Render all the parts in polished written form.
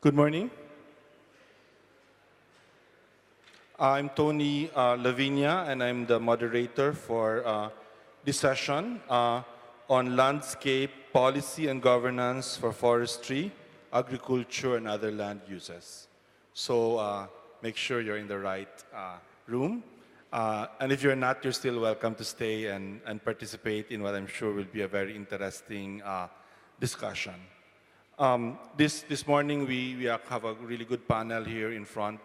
Good morning. I'm Tony Viña, and I'm the moderator for this session on landscape policy and governance for forestry, agriculture, and other land uses. So make sure you're in the right room. And if you're not, you're still welcome to stay and participate in what I'm sure will be a very interesting discussion. This morning, we have a really good panel here in front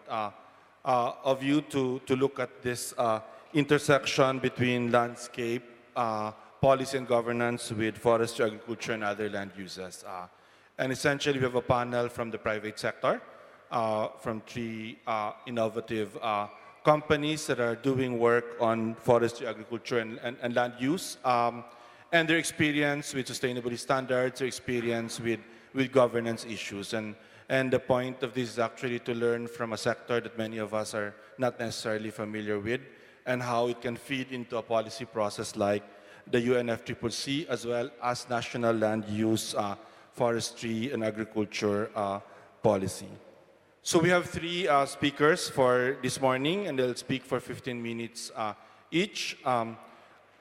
of you to look at this intersection between landscape, policy and governance with forestry, agriculture, and other land uses. And essentially, we have a panel from the private sector, from three innovative companies that are doing work on forestry, agriculture, and land use, and their experience with sustainability standards, their experience with governance issues. And the point of this is actually to learn from a sector that many of us are not necessarily familiar with, and how it can feed into a policy process like the UNFCCC, as well as national land use, forestry, and agriculture policy. So we have three speakers for this morning, and they'll speak for 15 minutes each.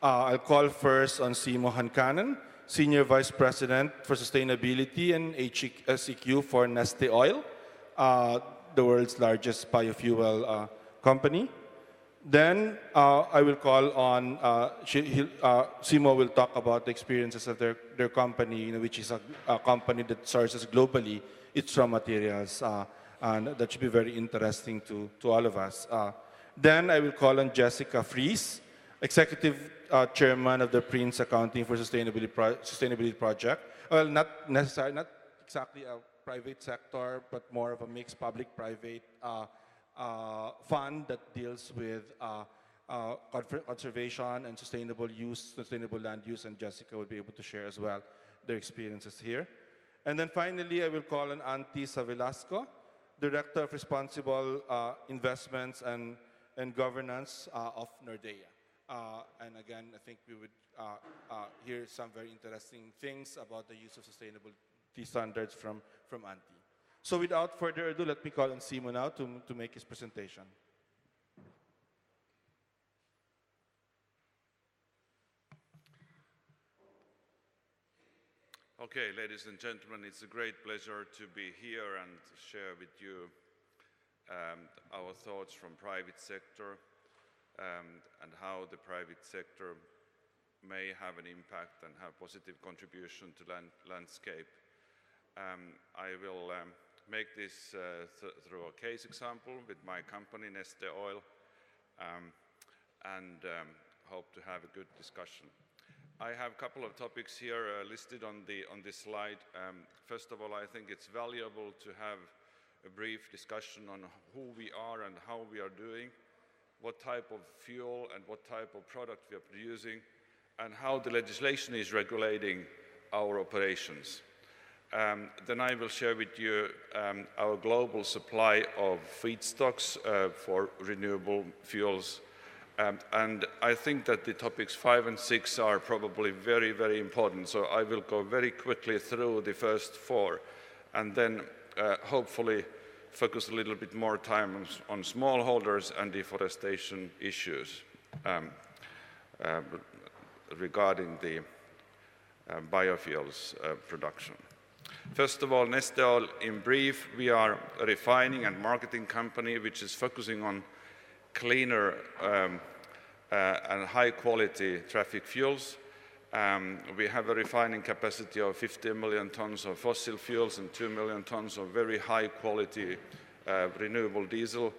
I'll call first on Simo Honkanen, Senior Vice President for Sustainability and HSEQ for Nestor Oil, the world's largest biofuel company. Then I will call on, Simo will talk about the experiences of their company, which is a company that sources globally its raw materials, and that should be very interesting to all of us. Then I will call on Jessica Fries, Executive Chairman of the Prince Accounting for Sustainability Project. Well, not exactly a private sector, but more of a mixed public-private fund that deals with conservation and sustainable use, sustainable land use, and Jessica will be able to share as well their experiences here. And then finally, I will call on Antti Savilaakso, Director of Responsible Investments and Governance of Nordea. And again, I think we would hear some very interesting things about the use of sustainability standards from Antti. So without further ado, let me call on Simo now to make his presentation. Okay, ladies and gentlemen, it's a great pleasure to be here and share with you our thoughts from private sector and how the private sector may have an impact and have positive contribution to landscape. I will make this through a case example with my company, Nestor Oil, and hope to have a good discussion. I have a couple of topics here listed on this slide. First of all, I think it's valuable to have a brief discussion on who we are and how we are doing, what type of fuel and what type of product we are producing, and how the legislation is regulating our operations. Then I will share with you our global supply of feedstocks for renewable fuels. And I think that the topics 5 and 6 are probably very, very important. So I will go very quickly through the first 4, and then hopefully focus a little bit more time on smallholders and deforestation issues regarding the biofuels production. First of all, Nestor Oil, in brief, we are a refining and marketing company which is focusing on cleaner and high-quality traffic fuels. We have a refining capacity of 50 million tons of fossil fuels and 2 million tons of very high-quality renewable diesel.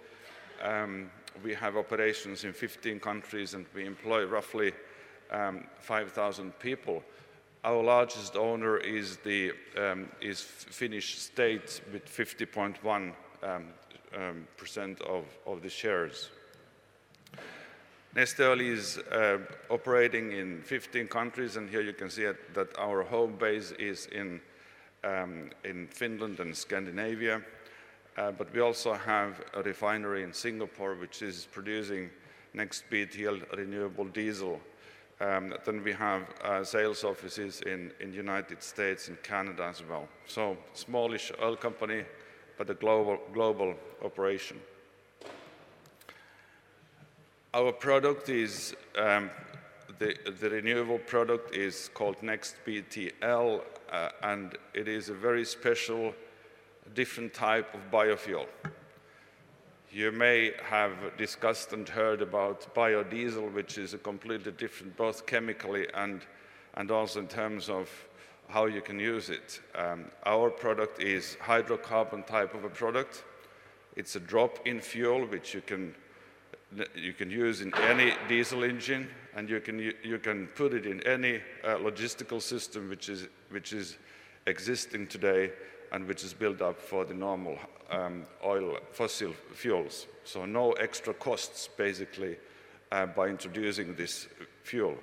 We have operations in 15 countries, and we employ roughly 5,000 people. Our largest owner is Finnish state with 50.1% of the shares. Nestor Oil is operating in 15 countries, and here you can see that our home base is in Finland and Scandinavia. But we also have a refinery in Singapore, which is producing NextBTL renewable diesel. Then we have sales offices in United States and Canada as well. So smallish oil company, but a global operation. Our product is, the renewable product is called NextBTL, and it is a very special, different type of biofuel. You may have discussed and heard about biodiesel, which is a completely different, both chemically and also in terms of how you can use it. Our product is hydrocarbon type of a product. It's a drop-in fuel, which you can use in any diesel engine, and you can put it in any logistical system which is existing today and which is built up for the normal oil, fossil fuels. So no extra costs, basically, by introducing this fuel.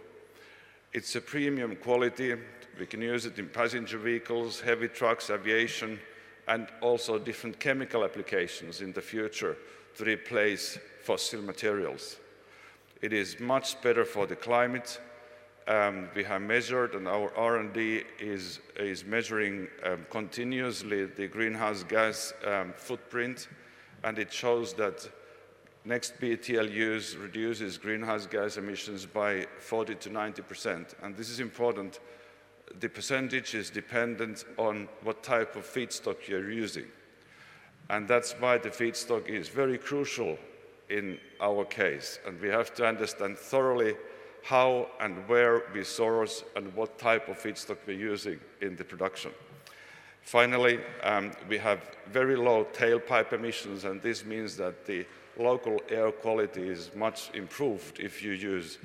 It's a premium quality. We can use it in passenger vehicles, heavy trucks, aviation, and also different chemical applications in the future to replace fossil materials. It is much better for the climate. We have measured, and our R&D is measuring continuously the greenhouse gas footprint, and it shows that NextBTL use reduces greenhouse gas emissions by 40 to 90%. And this is important. The percentage is dependent on what type of feedstock you're using. And that's why the feedstock is very crucial in our case. And we have to understand thoroughly how and where we source and what type of feedstock we're using in the production. Finally, we have very low tailpipe emissions, and this means that the local air quality is much improved if you use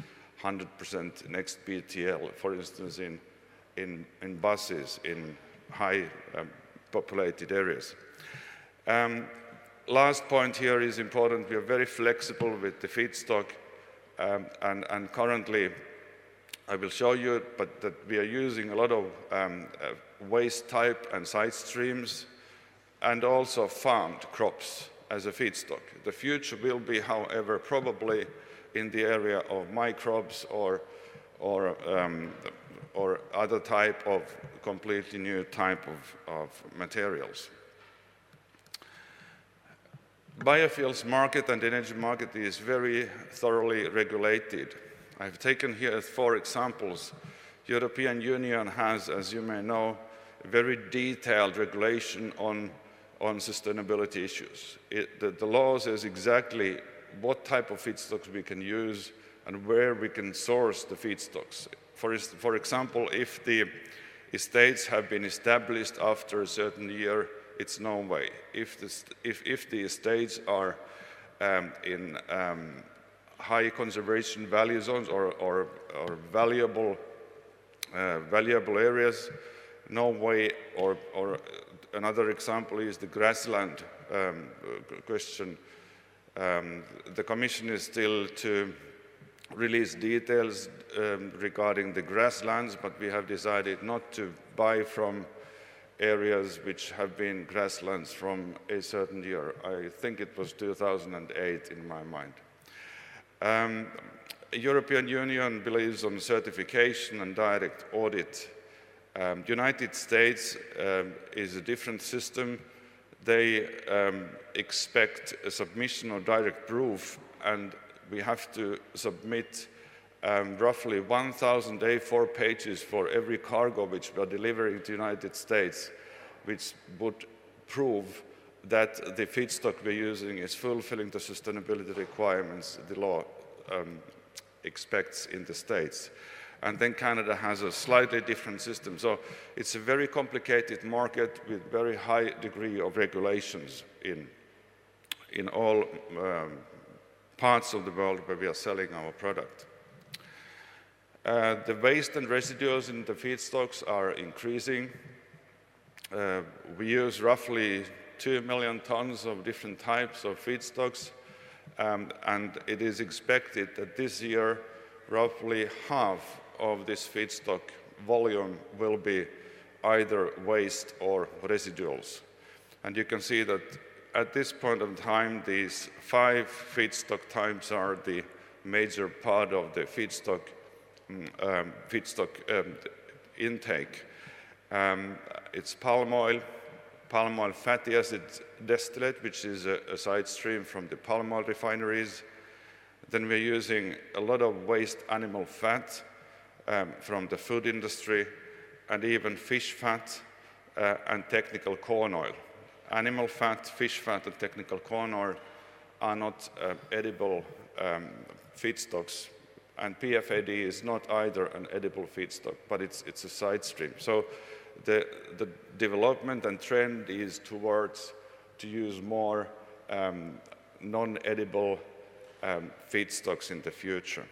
100% NextBTL, for instance, in buses in high populated areas. Last point here is important. We are very flexible with the feedstock, and currently, I will show you, but that we are using a lot of waste type and side streams, and also farmed crops as a feedstock. The future will be, however, probably in the area of microbes or other type of completely new type of materials. Biofuels market and energy market is very thoroughly regulated. I've taken here 4 examples. European Union has, as you may know, a very detailed regulation on sustainability issues. The law says exactly what type of feedstocks we can use and where we can source the feedstocks. For example, if the estates have been established after a certain year, it's no way. If the estates are in high conservation value zones or valuable areas, no way. Or another example is the grassland question. The Commission is still to release details regarding the grasslands, but we have decided not to buy from areas which have been grasslands from a certain year. I think it was 2008 in my mind. European Union believes on certification and direct audit. United States is a different system. They expect a submission of direct proof, and we have to submit roughly 1,000 A4 pages for every cargo which we are delivering to the United States, which would prove that the feedstock we're using is fulfilling the sustainability requirements the law expects in the States. And then Canada has a slightly different system. So it's a very complicated market with very high degree of regulations in all parts of the world where we are selling our product. The waste and residues in the feedstocks are increasing. We use roughly 2 million tons of different types of feedstocks, and it is expected that this year roughly half of this feedstock volume will be either waste or residuals. And you can see that at this point in time, these 5 feedstock types are the major part of the feedstock intake. It's palm oil, palm oil fatty acid distillate, which is a side stream from the palm oil refineries. Then we're using a lot of waste animal fat from the food industry, and even fish fat and technical corn oil. Animal fat, fish fat, and technical corn oil are not edible feedstocks, and PFAD is not either an edible feedstock, but it's a side stream. So the development and trend is towards to use more non-edible feedstocks in the future.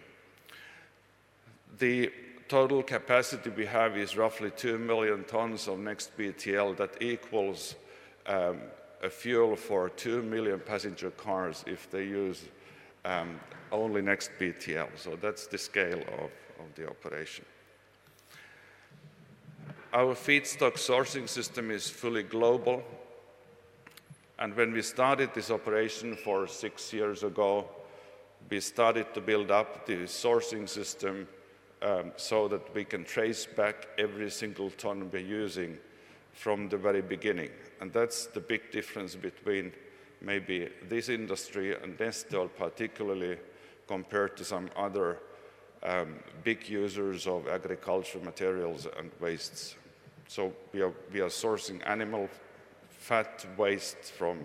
The total capacity we have is roughly 2 million tons of NextBTL. That equals a fuel for 2 million passenger cars if they use only NextBTL. So that's the scale of the operation. Our feedstock sourcing system is fully global. And when we started this operation 6 years ago, we started to build up the sourcing system so that we can trace back every single ton we're using from the very beginning. And that's the big difference between maybe this industry and Neste Oil particularly compared to some other big users of agricultural materials and wastes. So we are sourcing animal fat waste from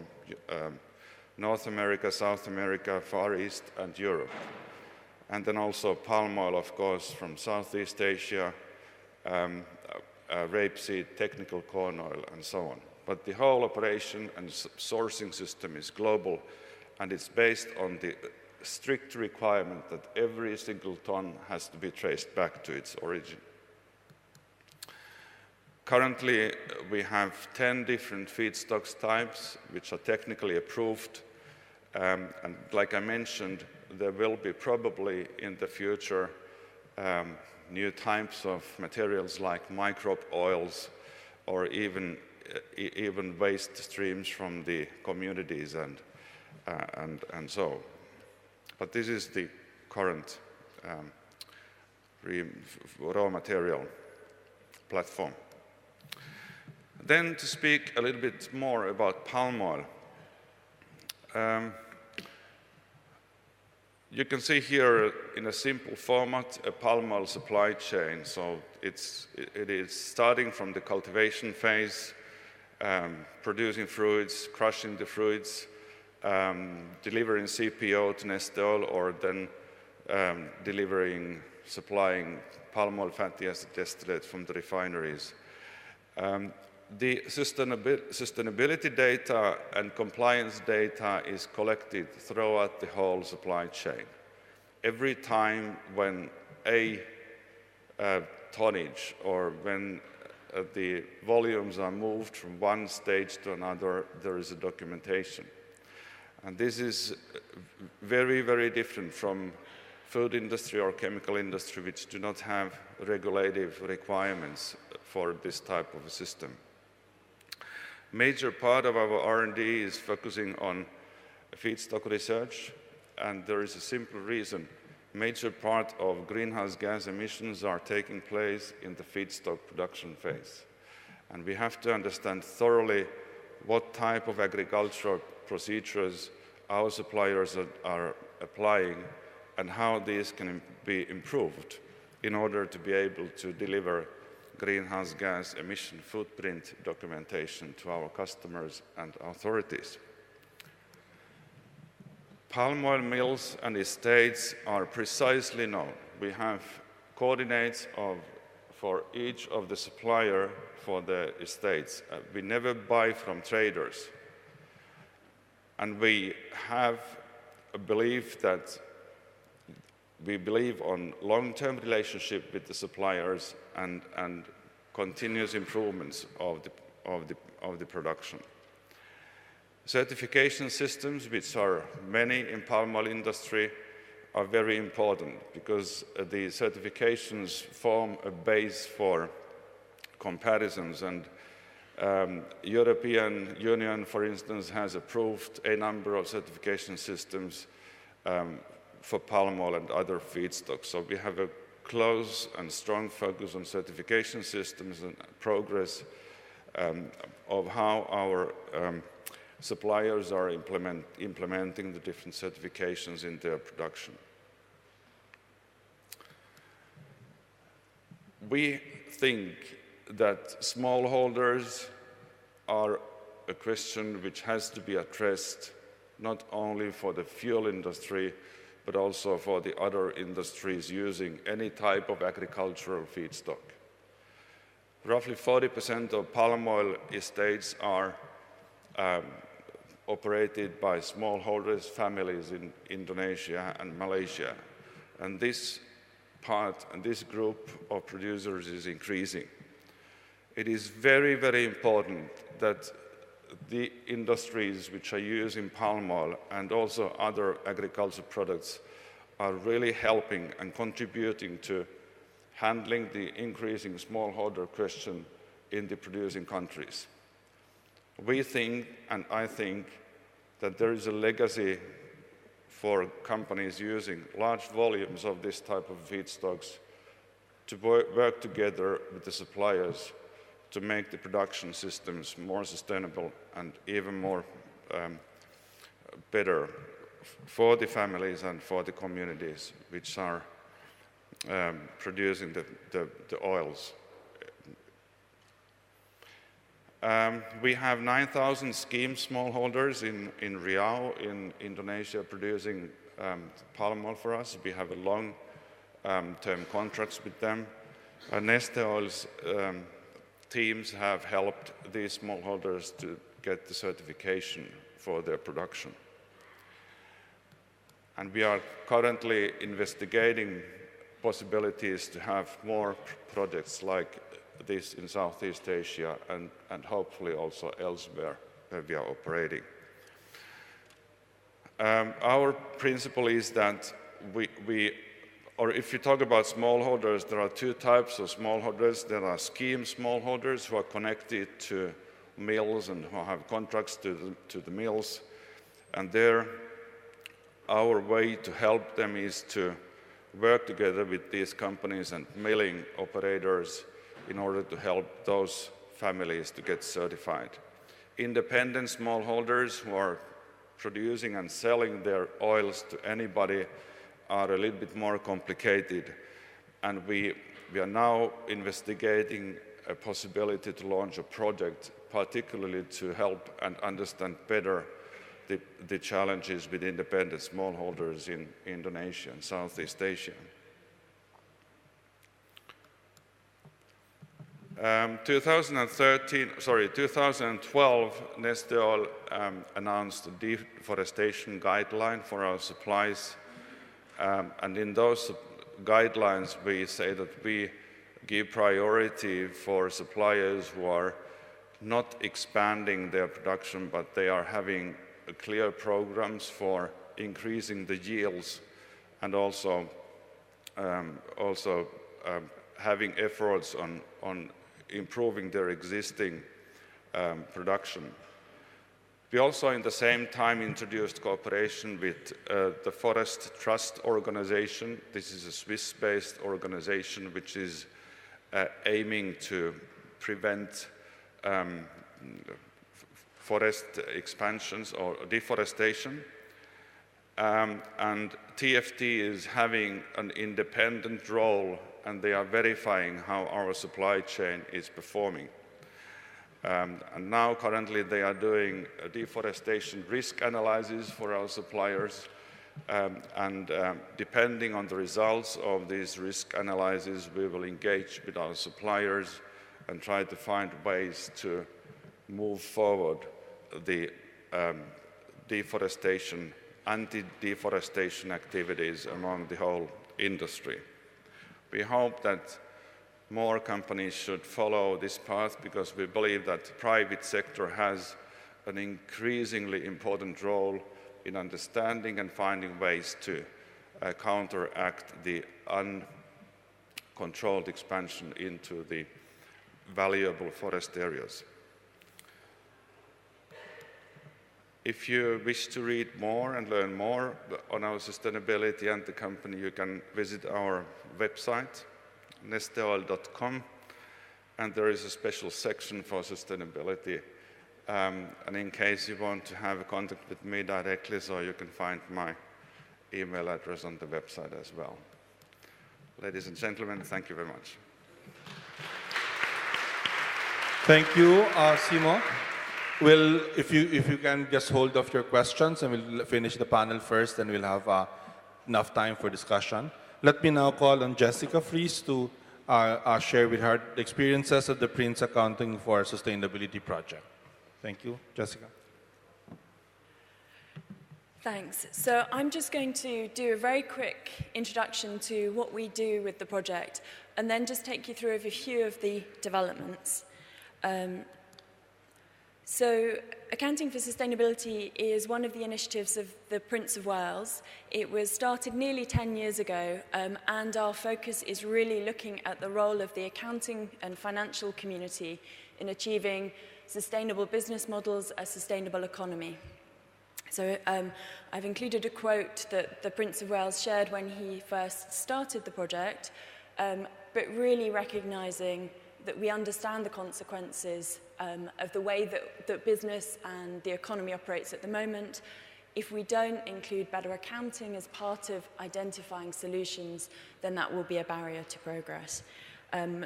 North America, South America, Far East, and Europe. And then also palm oil, of course, from Southeast Asia, rapeseed, technical corn oil, and so on. But the whole operation and sourcing system is global, and it's based on the strict requirement that every single ton has to be traced back to its origin. Currently, we have 10 different feedstocks types which are technically approved. And like I mentioned, there will be probably in the future new types of materials like microbe oils or even waste streams from the communities and so. But this is the current raw material platform. Then to speak a little bit more about palm oil. You can see here in a simple format a palm oil supply chain. So it is starting from the cultivation phase, producing fruits, crushing the fruits, delivering CPO to Neste Oil, or then supplying palm oil fatty acid distillate from the refineries. The sustainability data and compliance data is collected throughout the whole supply chain. Every time when a tonnage or when the volumes are moved from one stage to another, there is a documentation. And this is very, very different from food industry or chemical industry, which do not have regulative requirements for this type of a system. Major part of our R&D is focusing on feedstock research, and there is a simple reason. Major part of greenhouse gas emissions are taking place in the feedstock production phase. And we have to understand thoroughly what type of agricultural procedures our suppliers are applying and how these can be improved in order to be able to deliver greenhouse gas emission footprint documentation to our customers and authorities. Palm oil mills and estates are precisely known. We have coordinates for each of the supplier for the estates. We never buy from traders. And we have a belief that we believe on long-term relationship with the suppliers and continuous improvements of the production. Certification systems, which are many in palm oil industry, are very important because the certifications form a base for comparisons. And European Union, for instance, has approved a number of certification systems for palm oil and other feedstocks. So we have a close and strong focus on certification systems and progress of how our suppliers are implementing the different certifications in their production. We think that smallholders are a question which has to be addressed not only for the fuel industry, but also for the other industries using any type of agricultural feedstock. Roughly 40% of palm oil estates are operated by smallholders families in Indonesia and Malaysia. And this part and this group of producers is increasing. It is very, very important that the industries which are using palm oil and also other agricultural products are really helping and contributing to handling the increasing smallholder question in the producing countries. We think, and I think, that there is a legacy for companies using large volumes of this type of feedstocks to work together with the suppliers to make the production systems more sustainable and even more better for the families and for the communities which are producing the oils. We have 9,000 scheme smallholders in Riau in Indonesia producing palm oil for us. We have a long-term contracts with them. Neste Oil's teams have helped these smallholders to get the certification for their production. And we are currently investigating possibilities to have more projects like this in Southeast Asia and hopefully also elsewhere where we are operating. Our principle is that or if you talk about smallholders, there are two types of smallholders. There are scheme smallholders who are connected to mills and who have contracts to the mills. And there, our way to help them is to work together with these companies and milling operators in order to help those families to get certified. Independent smallholders who are producing and selling their oils to anybody are a little bit more complicated, and we are now investigating a possibility to launch a project particularly to help and understand better the challenges with independent smallholders in Indonesia and Southeast Asia. 2012, Neste Oil announced a deforestation guideline for our supplies. And in those guidelines, we say that we give priority for suppliers who are not expanding their production, but they are having clear programs for increasing the yields and also having efforts on improving their existing production. We also, in the same time, introduced cooperation with the Forest Trust organization. This is a Swiss-based organization which is aiming to prevent forest expansions or deforestation. And TFT is having an independent role, and they are verifying how our supply chain is performing. And now currently they are doing a deforestation risk analysis for our suppliers, and depending on the results of these risk analyses, we will engage with our suppliers and try to find ways to move forward the deforestation, anti-deforestation activities among the whole industry. We hope that more companies should follow this path because we believe that the private sector has an increasingly important role in understanding and finding ways to counteract the uncontrolled expansion into the valuable forest areas. If you wish to read more and learn more on our sustainability and the company, you can visit our website, nesteoil.com. and there is a special section for sustainability. And in case you want to have a contact with me directly, so you can find my email address on the website as well. Ladies and gentlemen, thank you very much. Thank you, Simo. Well, if you can just hold off your questions, and we'll finish the panel first, and we'll have enough time for discussion. Let me now call on Jessica Fries to share with her the experiences of the Prince Accounting for Sustainability project. Thank you, Jessica. Thanks. So I'm just going to do a very quick introduction to what we do with the project, and then just take you through a few of the developments. So Accounting for Sustainability is one of the initiatives of the Prince of Wales. It was started nearly 10 years ago, and our focus is really looking at the role of the accounting and financial community in achieving sustainable business models, a sustainable economy. So I've included a quote that the Prince of Wales shared when he first started the project, but really recognising that we understand the consequences of the way that business and the economy operates at the moment. If we don't include better accounting as part of identifying solutions, then that will be a barrier to progress.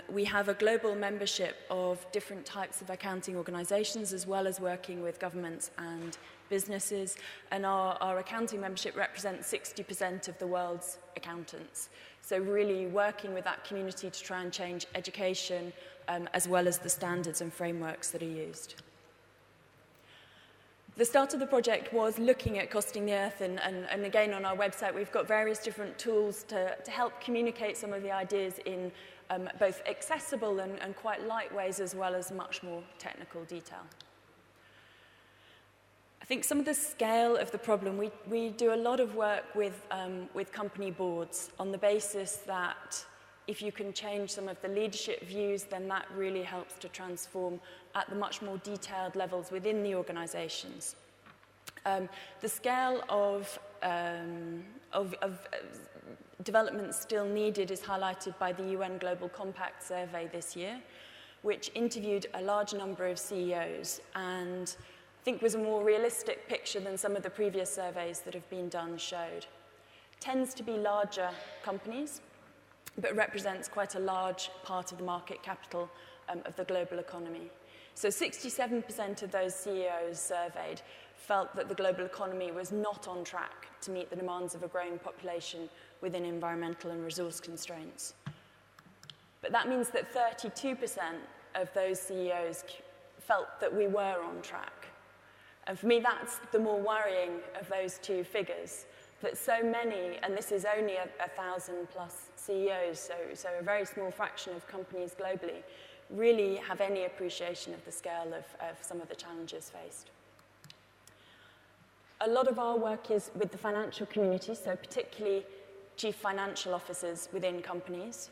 We have a global membership of different types of accounting organisations, as well as working with governments and businesses, and our accounting membership represents 60% of the world's accountants. So really working with that community to try and change education, as well as the standards and frameworks that are used. The start of the project was looking at costing the earth, and again on our website we've got various different tools to help communicate some of the ideas in both accessible and quite light ways, as well as much more technical detail. I think some of the scale of the problem, we do a lot of work with company boards on the basis that if you can change some of the leadership views, then that really helps to transform at the much more detailed levels within the organisations. The scale of developments still needed is highlighted by the UN Global Compact survey this year, which interviewed a large number of CEOs and I think was a more realistic picture than some of the previous surveys that have been done showed. Tends to be larger companies, but represents quite a large part of the market capital of the global economy. So 67% of those CEOs surveyed felt that the global economy was not on track to meet the demands of a growing population within environmental and resource constraints. But that means that 32% of those CEOs felt that we were on track. And for me, that's the more worrying of those two figures, that so many, and this is only 1,000 plus CEOs, so a very small fraction of companies globally, really have any appreciation of the scale of some of the challenges faced. A lot of our work is with the financial community, so particularly chief financial officers within companies.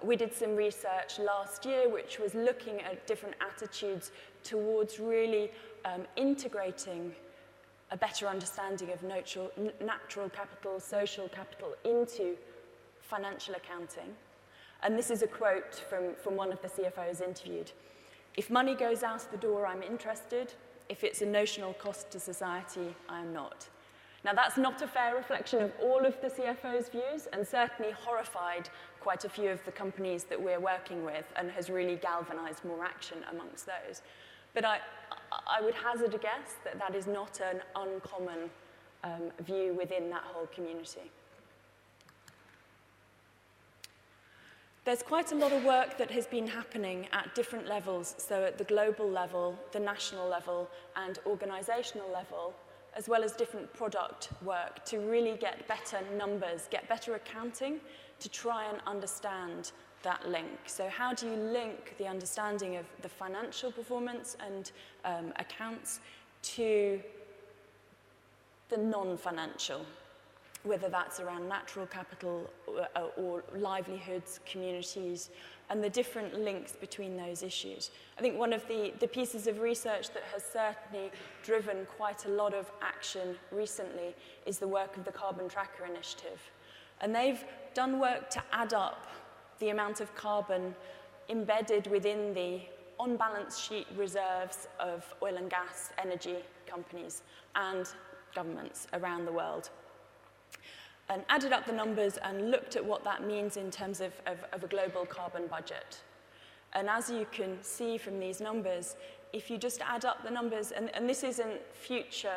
We did some research last year which was looking at different attitudes towards really integrating a better understanding of natural capital, social capital into financial accounting. And this is a quote from one of the CFOs interviewed. "If money goes out the door, I'm interested. If it's a notional cost to society, I'm not." Now, that's not a fair reflection of all of the CFO's views, and certainly horrified quite a few of the companies that we're working with, and has really galvanized more action amongst those. But I would hazard a guess that that is not an uncommon view within that whole community. There's quite a lot of work that has been happening at different levels, so at the global level, the national level, and organizational level, as well as different product work to really get better numbers, get better accounting to try and understand that link. So how do you link the understanding of the financial performance and accounts to the non-financial, whether that's around natural capital or livelihoods, communities, and the different links between those issues. I think one of the pieces of research that has certainly driven quite a lot of action recently is the work of the Carbon Tracker Initiative. And they've done work to add up the amount of carbon embedded within the on-balance sheet reserves of oil and gas energy companies and governments around the world. And added up the numbers and looked at what that means in terms of a global carbon budget. And as you can see from these numbers, if you just add up the numbers, and this isn't future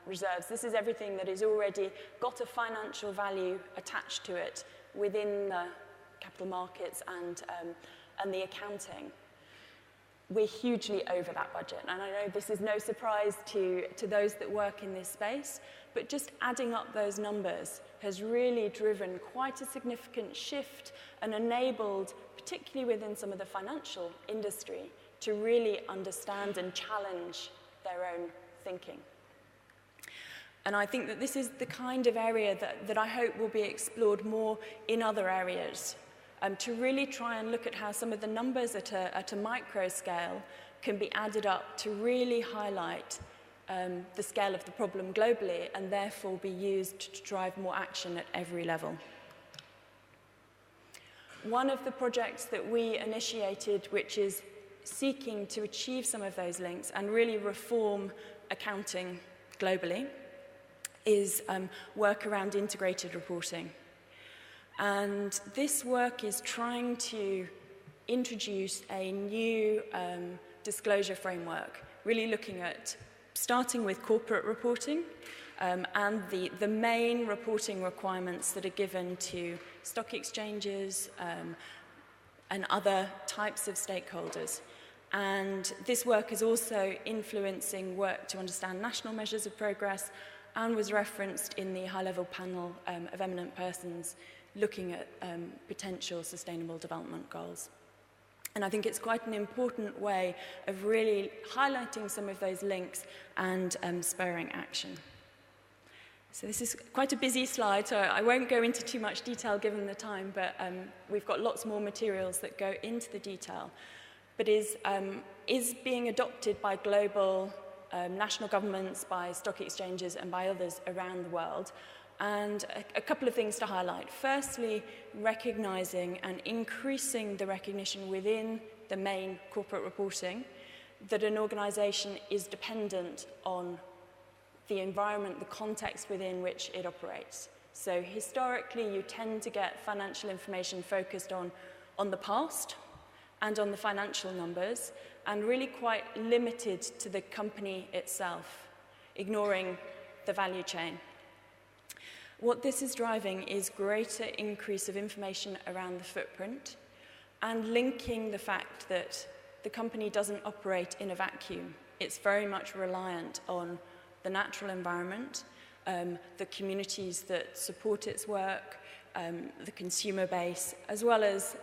reserves, this is everything that is already got a financial value attached to it within the capital markets and the accounting. We're hugely over that budget. And I know this is no surprise to those that work in this space, but just adding up those numbers has really driven quite a significant shift and enabled, particularly within some of the financial industry, to really understand and challenge their own thinking. And I think that this is the kind of area that I hope will be explored more in other areas, to really try and look at how some of the numbers at a micro scale can be added up to really highlight the scale of the problem globally and therefore be used to drive more action at every level. One of the projects that we initiated, which is seeking to achieve some of those links and really reform accounting globally, is work around integrated reporting. And this work is trying to introduce a new disclosure framework, really looking at starting with corporate reporting and the main reporting requirements that are given to stock exchanges and other types of stakeholders. And this work is also influencing work to understand national measures of progress and was referenced in the high-level panel of eminent persons looking at potential sustainable development goals. And I think it's quite an important way of really highlighting some of those links and spurring action. So this is quite a busy slide, so I won't go into too much detail given the time, but we've got lots more materials that go into the detail. But is being adopted by global national governments, by stock exchanges, and by others around the world. And a couple of things to highlight. Firstly, recognizing and increasing the recognition within the main corporate reporting that an organization is dependent on the environment, the context within which it operates. So historically, you tend to get financial information focused on the past and on the financial numbers, and really quite limited to the company itself, ignoring the value chain. What this is driving is greater increase of information around the footprint and linking the fact that the company doesn't operate in a vacuum. It's very much reliant on the natural environment, the communities that support its work, the consumer base, as well as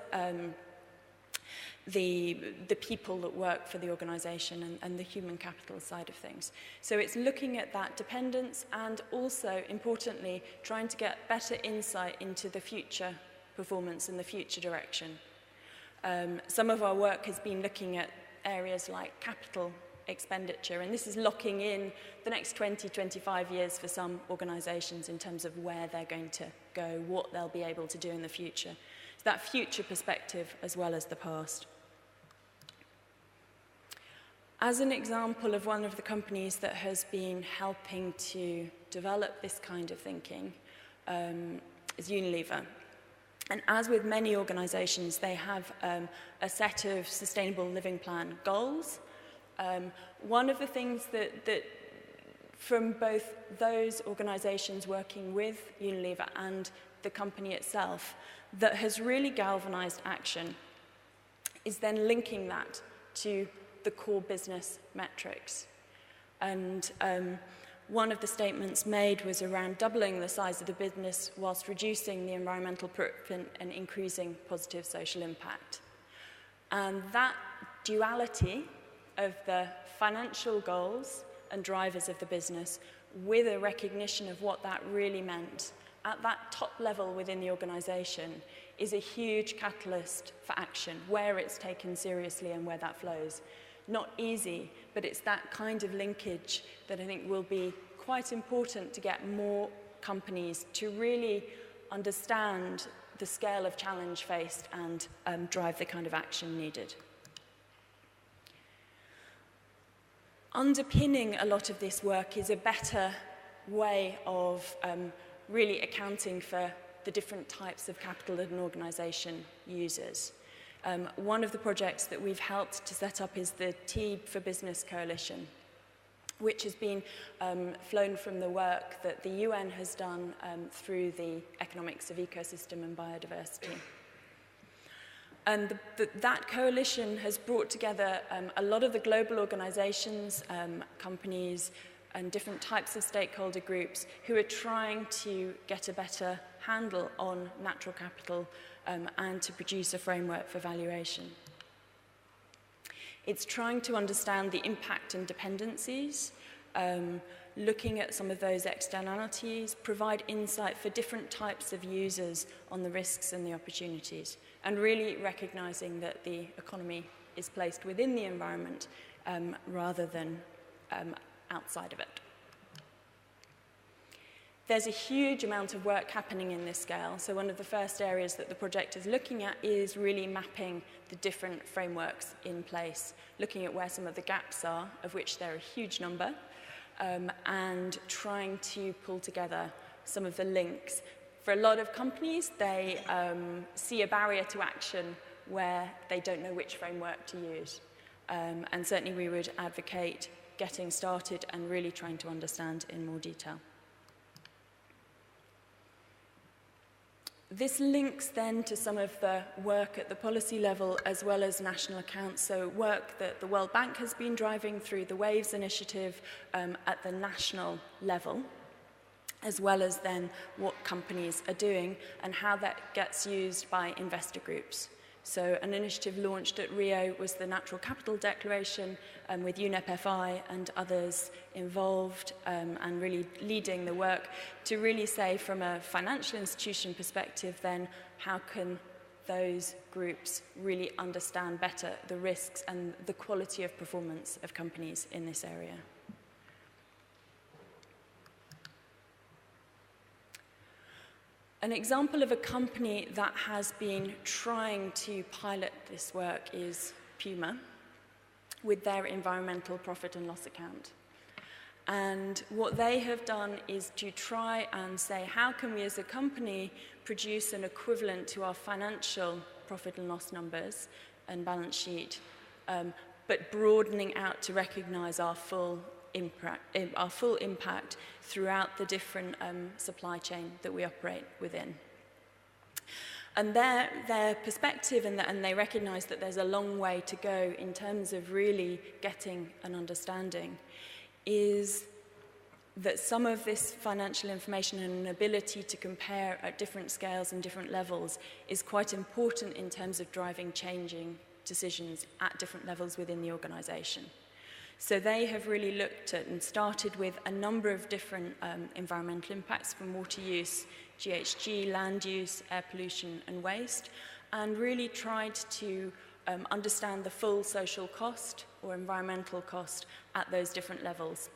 the people that work for the organization and the human capital side of things. So it's looking at that dependence and also, importantly, trying to get better insight into the future performance and the future direction. Some of our work has been looking at areas like capital expenditure, and this is locking in the next 20, 25 years for some organizations in terms of where they're going to go, what they'll be able to do in the future. So that future perspective as well as the past. As an example of one of the companies that has been helping to develop this kind of thinking is Unilever. And as with many organizations, they have a set of sustainable living plan goals. One of the things that from both those organizations working with Unilever and the company itself that has really galvanized action is then linking that to the core business metrics. And one of the statements made was around doubling the size of the business whilst reducing the environmental footprint and increasing positive social impact. And that duality of the financial goals and drivers of the business with a recognition of what that really meant at that top level within the organization is a huge catalyst for action, where it's taken seriously and where that flows. Not easy, but it's that kind of linkage that I think will be quite important to get more companies to really understand the scale of challenge faced and drive the kind of action needed. Underpinning a lot of this work is a better way of really accounting for the different types of capital that an organisation uses. One of the projects that we've helped to set up is the T for Business Coalition, which has been flown from the work that the UN has done through the economics of ecosystem and biodiversity. And that coalition has brought together a lot of the global organizations, companies, and different types of stakeholder groups who are trying to get a better handle on natural capital and to produce a framework for valuation. It's trying to understand the impact and dependencies, looking at some of those externalities, provide insight for different types of users on the risks and the opportunities, and really recognizing that the economy is placed within the environment rather than outside of it. There's a huge amount of work happening in this scale, so one of the first areas that the project is looking at is really mapping the different frameworks in place, looking at where some of the gaps are, of which there are a huge number, and trying to pull together some of the links. For a lot of companies, they see a barrier to action where they don't know which framework to use. And certainly we would advocate getting started and really trying to understand in more detail. This links then to some of the work at the policy level as well as national accounts, so work that the World Bank has been driving through the WAVES initiative at the national level, as well as then what companies are doing and how that gets used by investor groups. So an initiative launched at Rio was the Natural Capital Declaration with UNFCCC and others involved and really leading the work to really say from a financial institution perspective then how can those groups really understand better the risks and the quality of performance of companies in this area. An example of a company that has been trying to pilot this work is Puma with their environmental profit and loss account. And what they have done is to try and say, how can we as a company produce an equivalent to our financial profit and loss numbers and balance sheet, but broadening out to recognize our full impact throughout the different supply chain that we operate within. And their perspective, and they recognize that there's a long way to go in terms of really getting an understanding, is that some of this financial information and an ability to compare at different scales and different levels is quite important in terms of driving changing decisions at different levels within the organization. So they have really looked at and started with a number of different environmental impacts from water use, GHG, land use, air pollution and waste, and really tried to understand the full social cost or environmental cost at those different levels.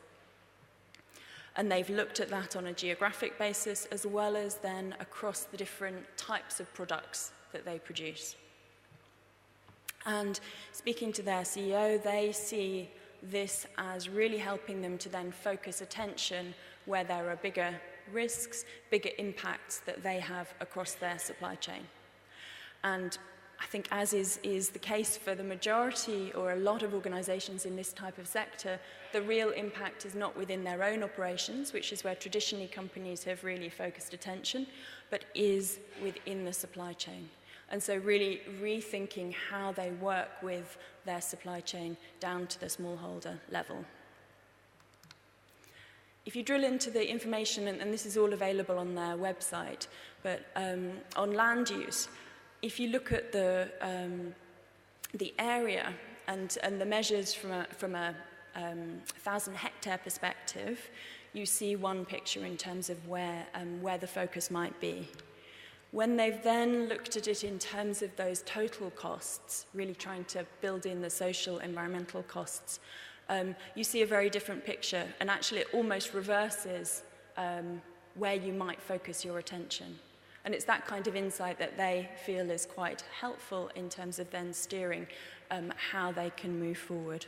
And they've looked at that on a geographic basis as well as then across the different types of products that they produce. And speaking to their CEO, they see this as really helping them to then focus attention where there are bigger risks, bigger impacts that they have across their supply chain. And I think as is the case for the majority or a lot of organizations in this type of sector, the real impact is not within their own operations, which is where traditionally companies have really focused attention, but is within the supply chain. And so really rethinking how they work with their supply chain down to the smallholder level. If you drill into the information, and this is all available on their website, but on land use, if you look at the area and the measures from a 1,000 hectare perspective, you see one picture in terms of where the focus might be. When they've then looked at it in terms of those total costs, really trying to build in the social, environmental costs, you see a very different picture, and actually it almost reverses where you might focus your attention. And it's that kind of insight that they feel is quite helpful in terms of then steering how they can move forward.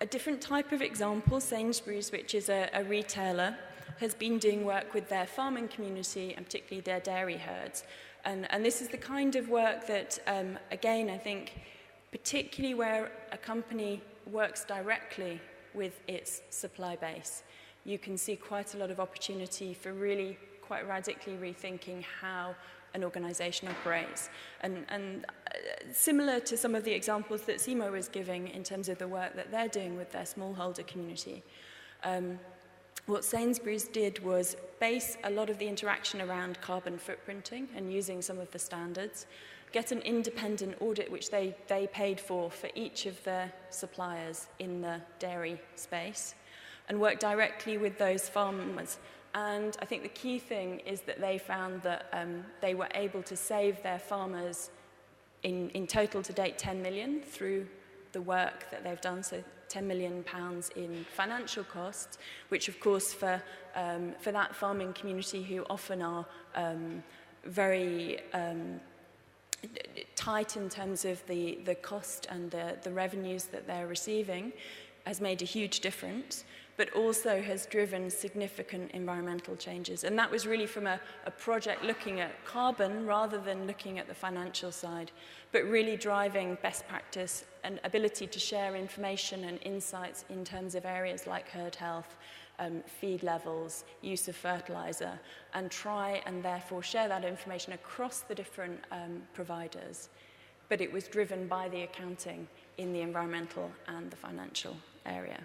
A different type of example, Sainsburys, which is a retailer, has been doing work with their farming community and particularly their dairy herds. And this is the kind of work that, again, I think, particularly where a company works directly with its supply base, you can see quite a lot of opportunity for really quite radically rethinking how an organization operates. And similar to some of the examples that Simo was giving in terms of the work that they're doing with their smallholder community, what Sainsburys did was base a lot of the interaction around carbon footprinting and using some of the standards, get an independent audit which they paid for each of their suppliers in the dairy space, and work directly with those farmers. And I think the key thing is that they found that they were able to save their farmers in total to date 10 million through the work that they've done, so £10 million in financial costs, which of course for that farming community who often are very tight in terms of the cost and the revenues that they're receiving, has made a huge difference, but also has driven significant environmental changes. And that was really from a project looking at carbon rather than looking at the financial side, but really driving best practice and ability to share information and insights in terms of areas like herd health, feed levels, use of fertilizer, and try and therefore share that information across the different providers. But it was driven by the accounting in the environmental and the financial area.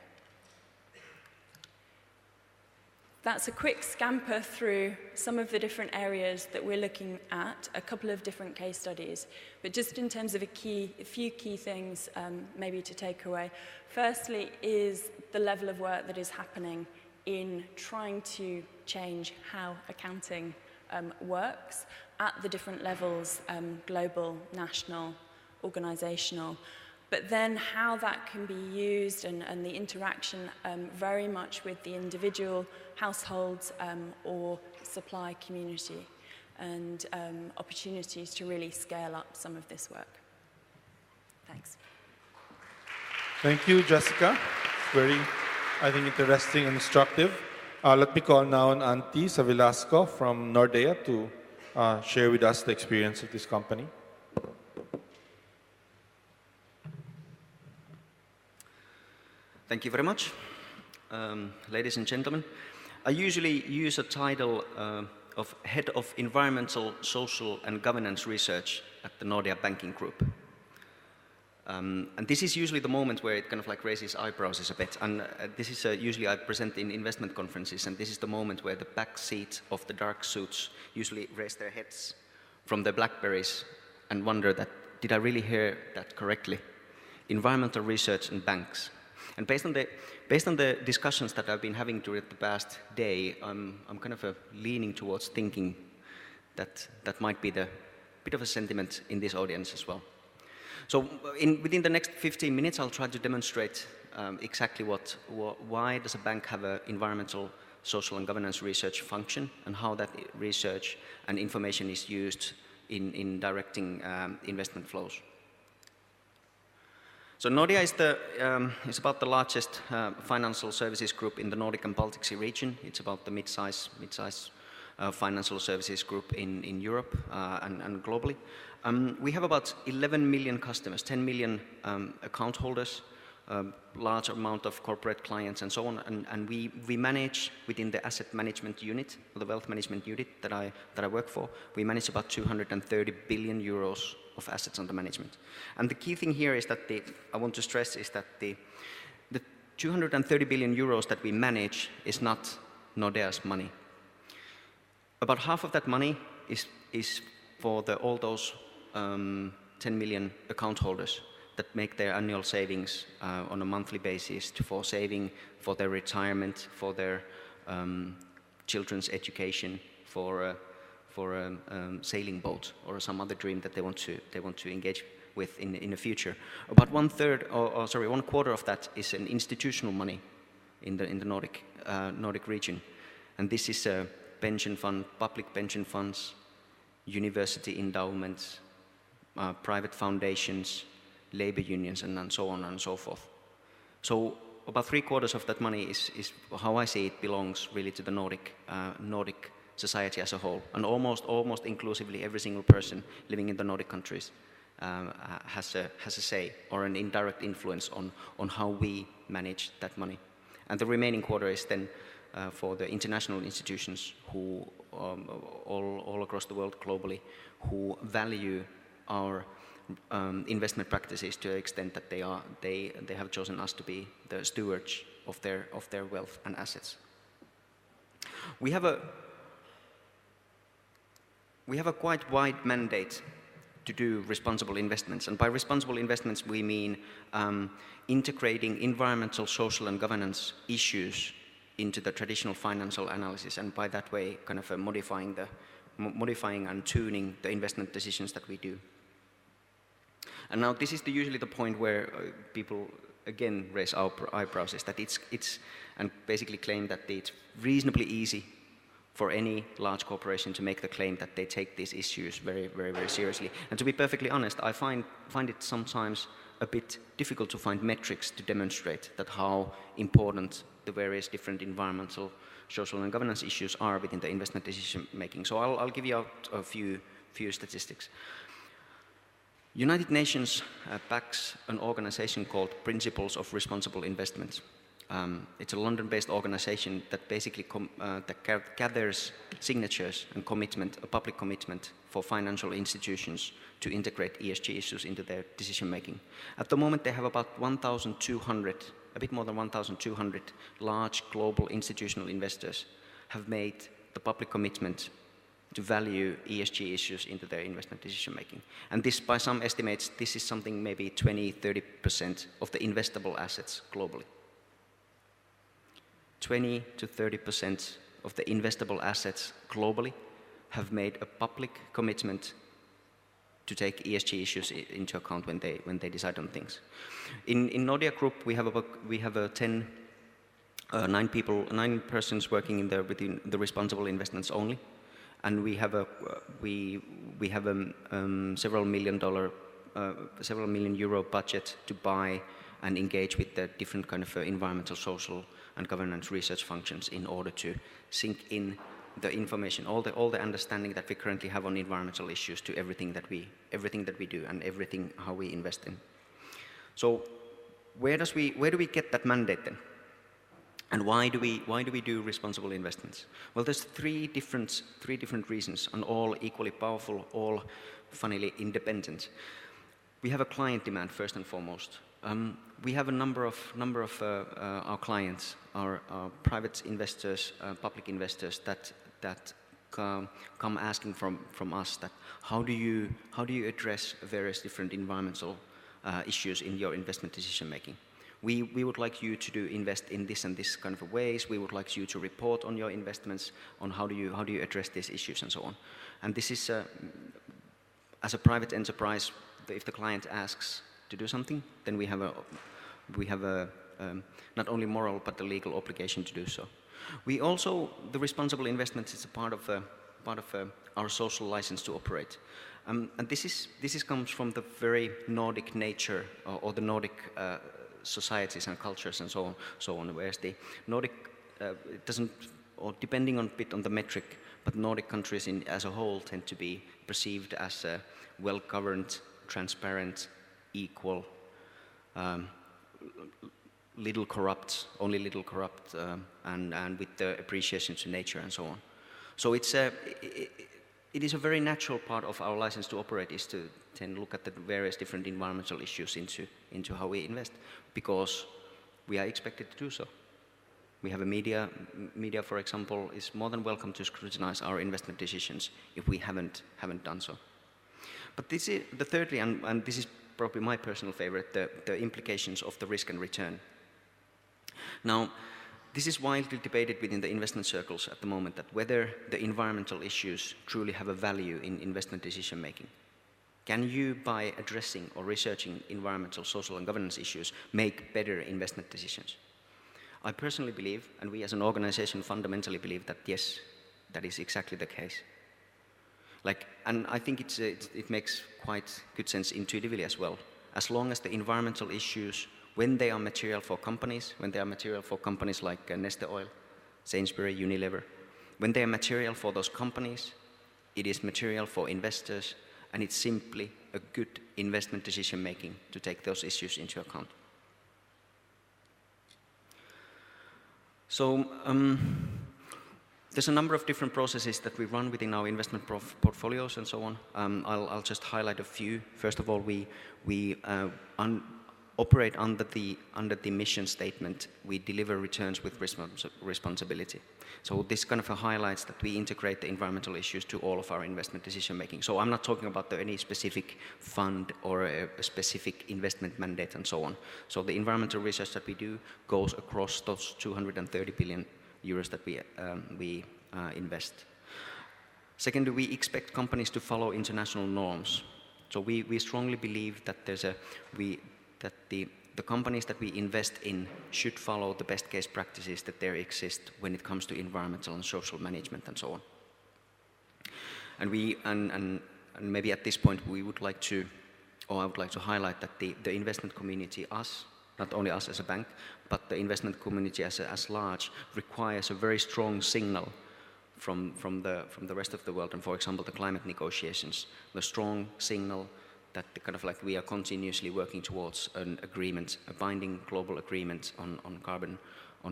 That's a quick scamper through some of the different areas that we're looking at, a couple of different case studies, but just in terms of a few key things maybe to take away. Firstly is the level of work that is happening in trying to change how accounting works at the different levels, global, national, organizational, but then how that can be used and the interaction very much with the individual households or supply community, and opportunities to really scale up some of this work. Thanks. Thank you, Jessica. Very, I think, interesting and instructive. Let me call now on Antti Savilaakso from Nordea to share with us the experience of this company. Thank you very much. Ladies and gentlemen, I usually use a title of Head of Environmental, Social and Governance Research at the Nordea Banking Group. And this is usually the moment where it kind of like raises eyebrows a bit. And this is usually I present in investment conferences, and this is the moment where the back seat of the dark suits usually raise their heads from their BlackBerries and wonder that, did I really hear that correctly? Environmental research and banks. And based on the discussions that I've been having during the past day, I'm kind of leaning towards thinking that that might be the bit of a sentiment in this audience as well. So within the next 15 minutes, I'll try to demonstrate exactly why does a bank have an environmental, social and governance research function, and how that research and information is used in directing investment flows. So Nordea is about the largest financial services group in the Nordic and Baltic Sea region. It's about the mid-size financial services group in Europe and globally. We have about 11 million customers, 10 million account holders, large amount of corporate clients and so on. And we manage within the asset management unit, or the wealth management unit that I work for, we manage about 230 billion euros of assets under management. And the key thing here is that I want to stress is that the 230 billion euros that we manage is not Nordea's money. About half of that money is for all those 10 million account holders that make their annual savings on a monthly basis for saving, for their retirement, for their children's education, for a sailing boat or some other dream that they want to engage with in the future. About 1/4 of that is an institutional money in the Nordic region, and this is pension fund, public pension funds, university endowments, private foundations, labor unions, and so on and so forth. So about 3/4 of that money is how I see it belongs really to the Nordic society as a whole, and almost inclusively every single person living in the Nordic countries has a say or an indirect influence on how we manage that money. And the remaining quarter is then for the international institutions who all across the world globally who value our investment practices to the extent that they have chosen us to be the stewards of their wealth and assets. We have a quite wide mandate to do responsible investments, and by responsible investments we mean integrating environmental, social, and governance issues into the traditional financial analysis, and by that way kind of modifying and tuning the investment decisions that we do. And now this is usually the point where people again raise our eyebrows, is that it's and basically claim that it's reasonably easy for any large corporation to make the claim that they take these issues very, very, very seriously. And to be perfectly honest, I find it sometimes a bit difficult to find metrics to demonstrate that how important the various different environmental, social, and governance issues are within the investment decision making. So I'll give you out a few statistics. United Nations backs an organization called Principles of Responsible Investment. It's a London-based organization that basically gathers signatures and a public commitment for financial institutions to integrate ESG issues into their decision-making. At the moment, they have about 1,200, a bit more than 1,200 large global institutional investors have made the public commitment to value ESG issues into their investment decision-making. And this, by some estimates, this is something maybe 20–30% of the investable assets globally. 20 to 30% of the investable assets globally have made a public commitment to take ESG issues into account when they decide on things. In Nordea Group, we have 9 persons working within the responsible investments only, and we have several million euro budget to buy and engage with the different kind of environmental, social, and governance research functions in order to sink in the information, all the understanding that we currently have on environmental issues to everything that we do and everything how we invest in. So where do we get that mandate then? And why do we do responsible investments? Well, there's three different reasons, and all equally powerful, all funnily independent. We have a client demand first and foremost. We have a number of our clients, our private investors, public investors that come asking from us that how do you address various different environmental issues in your investment decision making? We would like you to invest in this and this kind of ways. We would like you to report on your investments, on how do you address these issues and so on. And this is as a private enterprise, if the client asks to do something, then we have a not only moral but the legal obligation to do so. We also, the responsible investments is a part of our social license to operate, and this comes from the very Nordic nature or the Nordic societies and cultures and so on. Whereas the Nordic it doesn't, or depending on a bit on the metric, but Nordic countries as a whole tend to be perceived as well-governed, transparent, equal, little corrupt, and with the appreciation to nature and so on. So it is a very natural part of our license to operate is to then look at the various different environmental issues into how we invest, because we are expected to do so. We have a media, for example, is more than welcome to scrutinize our investment decisions if we haven't done so. But this is the thirdly, and this is probably my personal favorite, the implications of the risk and return. Now, this is widely debated within the investment circles at the moment, that whether the environmental issues truly have a value in investment decision making. Can you, by addressing or researching environmental, social, and governance issues, make better investment decisions? I personally believe, and we as an organization fundamentally believe, that yes, that is exactly the case. Like, and I think it makes quite good sense intuitively as well. As long as the environmental issues, when they are material for companies, like Nestor Oil, Sainsburys, Unilever, when they are material for those companies, it is material for investors, and it's simply a good investment decision making to take those issues into account. So there's a number of different processes that we run within our investment portfolios and so on. I'll just highlight a few. First of all, we operate under the mission statement. We deliver returns with responsibility. So this kind of highlights that we integrate the environmental issues to all of our investment decision making. So I'm not talking about any specific fund or a specific investment mandate and so on. So the environmental research that we do goes across those 230 billion euros that we invest. Secondly, we expect companies to follow international norms. So we strongly believe that the companies that we invest in should follow the best case practices that there exist when it comes to environmental and social management and so on. And maybe at this point I would like to highlight that the investment community, us, not only us as a bank, but the investment community as large, requires a very strong signal from the rest of the world, and for example the climate negotiations, the strong signal that kind of like we are continuously working towards an agreement, a binding global agreement on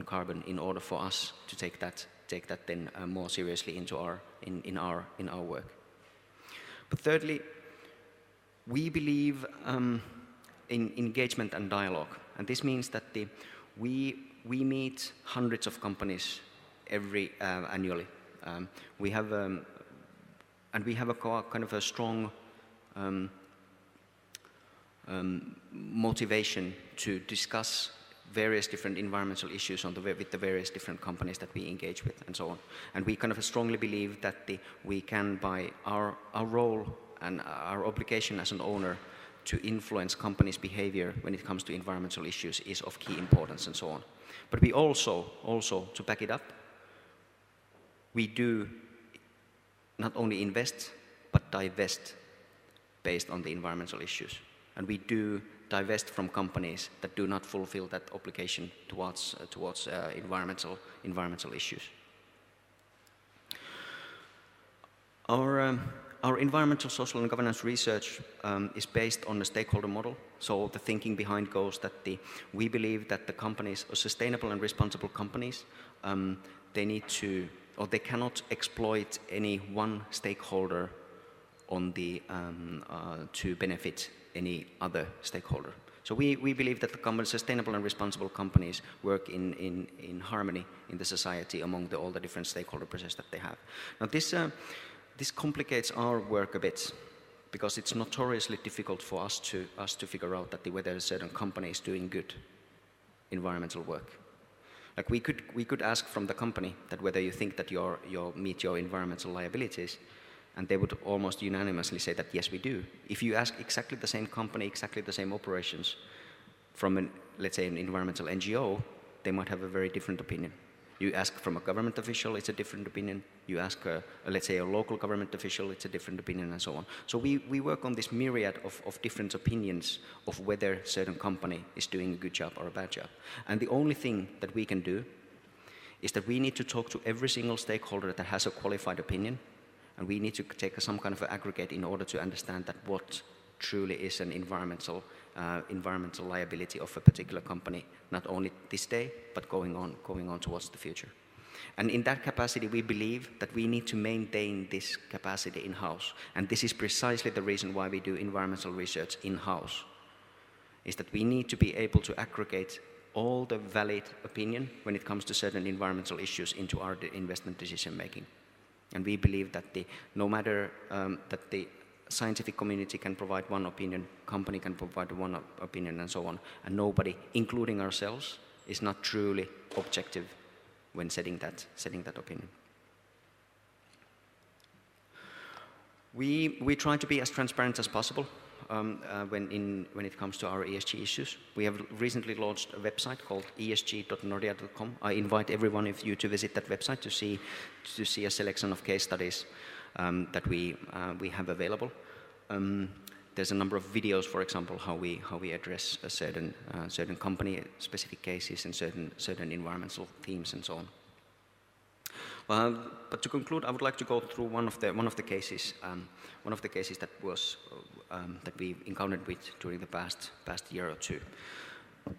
carbon in order for us to take that then more seriously into in our work. But thirdly, we believe in engagement and dialogue, and this means that we meet hundreds of companies annually. We have a kind of a strong motivation to discuss various different environmental issues with the various different companies that we engage with and so on. And we kind of strongly believe that we can, by our role and our obligation as an owner to influence companies' behavior when it comes to environmental issues, is of key importance and so on. But we also, to back it up, we do not only invest, but divest based on the environmental issues. And we do divest from companies that do not fulfill that obligation towards environmental issues. Our environmental, social and governance research is based on the stakeholder model. So the thinking behind goes that we believe that the companies, or sustainable and responsible companies, they need to, or they cannot exploit any one stakeholder to benefit any other stakeholder. So we believe that the sustainable and responsible companies work in harmony in the society among all the different stakeholder processes that they have. Now this complicates our work a bit, because it's notoriously difficult for us to figure out whether a certain company is doing good environmental work. Like we could ask from the company that whether you think that you meet your environmental liabilities, and they would almost unanimously say that yes, we do. If you ask exactly the same company, exactly the same operations from let's say an environmental NGO, they might have a very different opinion. You ask from a government official, it's a different opinion. You ask, let's say, a local government official, it's a different opinion, and so on. So we work on this myriad of different opinions of whether a certain company is doing a good job or a bad job. And the only thing that we can do is that we need to talk to every single stakeholder that has a qualified opinion, and we need to take some kind of aggregate in order to understand that what truly is an environmental liability of a particular company, not only this day, but going on towards the future. And in that capacity, we believe that we need to maintain this capacity in-house. And this is precisely the reason why we do environmental research in-house, is that we need to be able to aggregate all the valid opinion when it comes to certain environmental issues into our investment decision making. And we believe that no matter that the scientific community can provide one opinion, company can provide one opinion, and so on, and nobody, including ourselves, is not truly objective when setting that opinion. We try to be as transparent as possible. when it comes to our ESG issues. We have recently launched a website called esg.nordea.com. I invite every one of you to visit that website to see a selection of case studies that we have available. There's a number of videos, for example, how we address a certain company-specific cases and certain environmental themes and so on. But to conclude, I would like to go through one of the cases that we encountered with during the past year or two.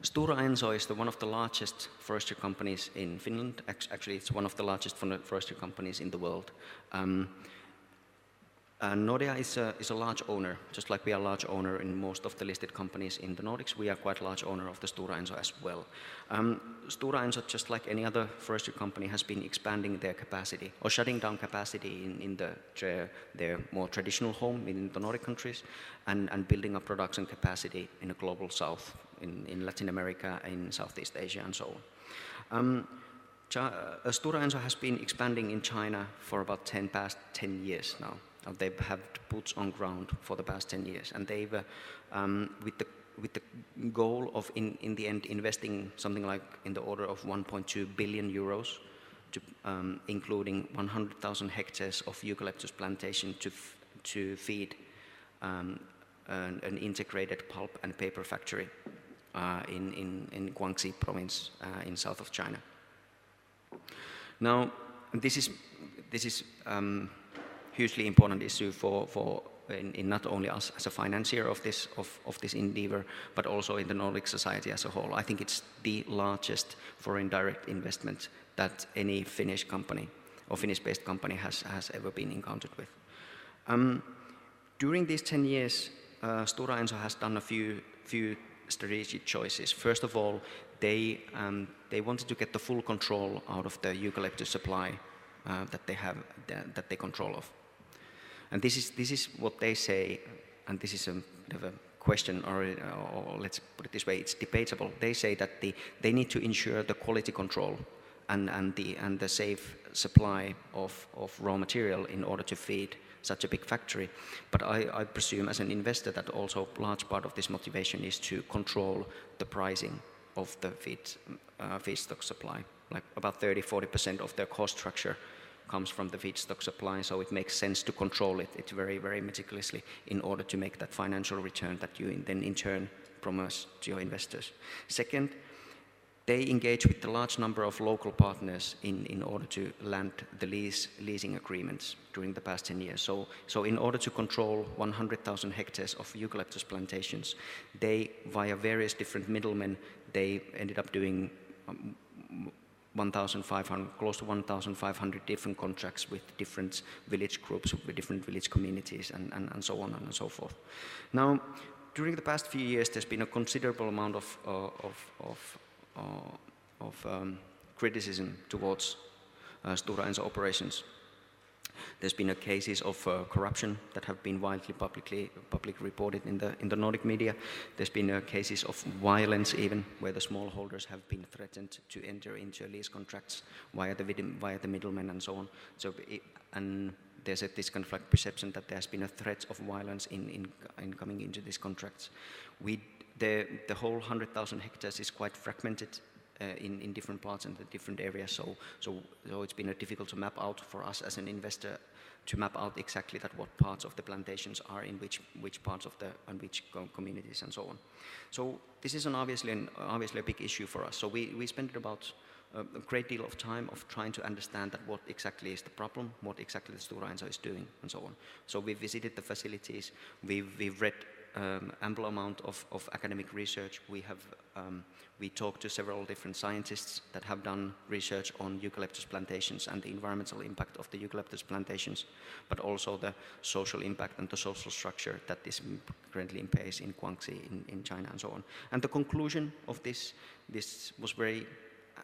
Stora Enso is one of the largest forestry companies in Finland. Actually, it's one of the largest forestry companies in the world. Nordea is a large owner, just like we are a large owner in most of the listed companies in the Nordics. We are quite a large owner of the Stora Enso as well. Stora Enso, just like any other forestry company, has been expanding their capacity or shutting down capacity in their more traditional home in the Nordic countries and building up production capacity in the global south, in Latin America, in Southeast Asia and so on. Stora Enso has been expanding in China for about past 10 years now. They've had boots on ground for the past 10 years, and they've, with the goal of in the end investing something like in the order of 1.2 billion euros, including 100,000 hectares of eucalyptus plantation to feed an integrated pulp and paper factory in Guangxi province in south of China. Now, this is hugely important issue for not only us as a financier of this endeavor, but also in the Nordic society as a whole. I think it's the largest foreign direct investment that any Finnish company or Finnish-based company has ever been encountered with. During these 10 years, Stora Enso has done a few strategic choices. First of all, they wanted to get the full control out of the eucalyptus supply that they control of. And this is what they say, and this is a bit of a question, or let's put it this way, it's debatable. They say that they need to ensure the quality control and the safe supply of raw material in order to feed such a big factory. But I presume as an investor that also a large part of this motivation is to control the pricing of the feedstock supply. Like about 30-40% of their cost structure comes from the feedstock supply, so it makes sense to control it very, very meticulously in order to make that financial return that you then in turn promise to your investors. Second, they engage with a large number of local partners in order to land the leasing agreements during the past 10 years. So in order to control 100,000 hectares of eucalyptus plantations, they, via various different middlemen, they ended up doing 1,500, close to 1,500 different contracts with different village groups, with different village communities, and so on and so forth. Now, during the past few years, there's been a considerable amount of criticism towards Stora Enso operations. There's been cases of corruption that have been widely publicly reported in the Nordic media. There's been cases of violence even, where the smallholders have been threatened to enter into lease contracts via the middlemen and so on. And there's this kind of like perception that there's been a threat of violence in coming into these contracts. The whole 100,000 hectares is quite fragmented in different parts and the different areas, so it's been difficult to map out for us as an investor to map out exactly that what parts of the plantations are in which parts of and which communities and so on. So this is obviously a big issue for us. So we spent about a great deal of time of trying to understand that what exactly is the problem, what exactly the Stora Enso is doing, and so on. So we visited the facilities, we've read ample amount of academic research. We talked to several different scientists that have done research on eucalyptus plantations and the environmental impact of the eucalyptus plantations, but also the social impact and the social structure that this currently in place in Guangxi, in China, and so on. And the conclusion of this was very,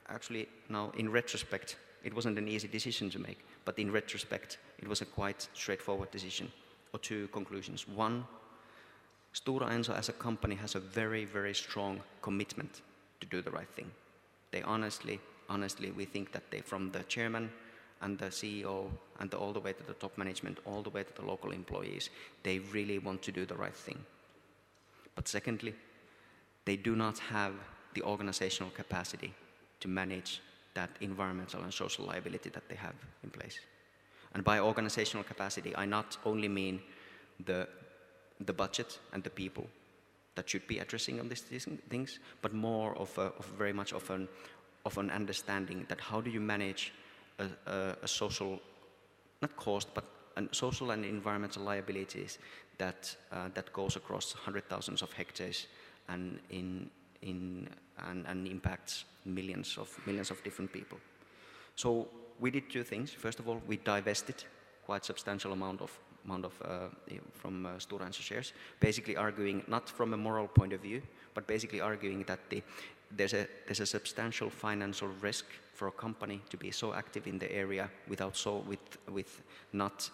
actually now in retrospect, it wasn't an easy decision to make, but in retrospect, it was a quite straightforward decision, or two conclusions. One, Stora Enso as a company has a very, very strong commitment to do the right thing. They honestly, we think that they, from the chairman and the CEO and all the way to the top management, all the way to the local employees, they really want to do the right thing. But secondly, they do not have the organizational capacity to manage that environmental and social liability that they have in place. And by organizational capacity, I not only mean the budget and the people that should be addressing on these things, but more of very much of an understanding that how do you manage a social, not cost, but social and environmental liabilities that goes across hundreds of thousands of hectares and impacts millions of different people. So we did two things. First of all, we divested quite substantial amount from Stora Enso shares, basically arguing not from a moral point of view, but basically arguing that there's a substantial financial risk for a company to be so active in the area with not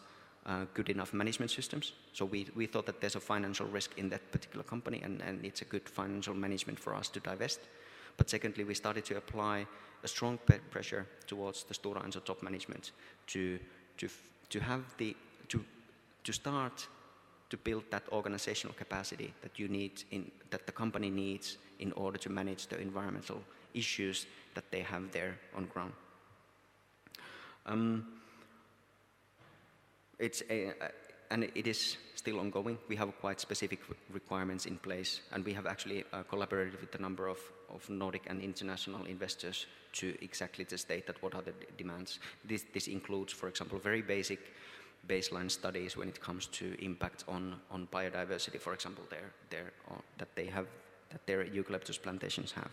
good enough management systems. So we thought that there's a financial risk in that particular company, and it's a good financial management for us to divest. But secondly, we started to apply a strong pressure towards the Stora Enso top management to start to build that organizational capacity that you need that the company needs in order to manage the environmental issues that they have there on ground. And it is still ongoing. We have quite specific requirements in place, and we have actually collaborated with a number of Nordic and international investors to exactly to state that what are the demands. This includes, for example, very basic baseline studies when it comes to impact on biodiversity, for example, that their eucalyptus plantations have.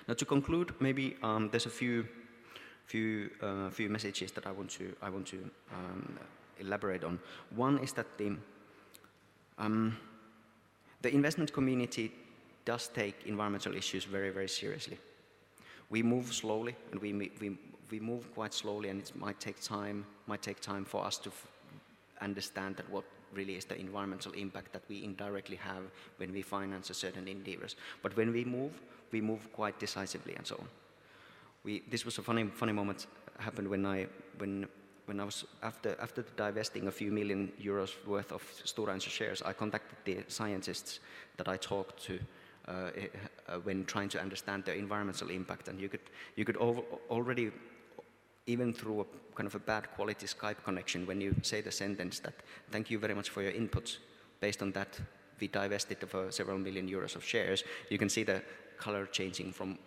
Now, to conclude, maybe there's a few messages that I want to elaborate on. One is that the investment community does take environmental issues very, very seriously. We move slowly, and we move quite slowly, and it might take time for us to understand that what really is the environmental impact that we indirectly have when we finance a certain endeavors. But when we move quite decisively and so on. This was a funny moment happened when I was after divesting a few million euros worth of Stora Enso shares. I contacted the scientists that I talked to when trying to understand the environmental impact, and you could already, even through a kind of a bad quality Skype connection, when you say the sentence that "thank you very much for your inputs," based on that we divested of several million euros of shares, you can see the color changing from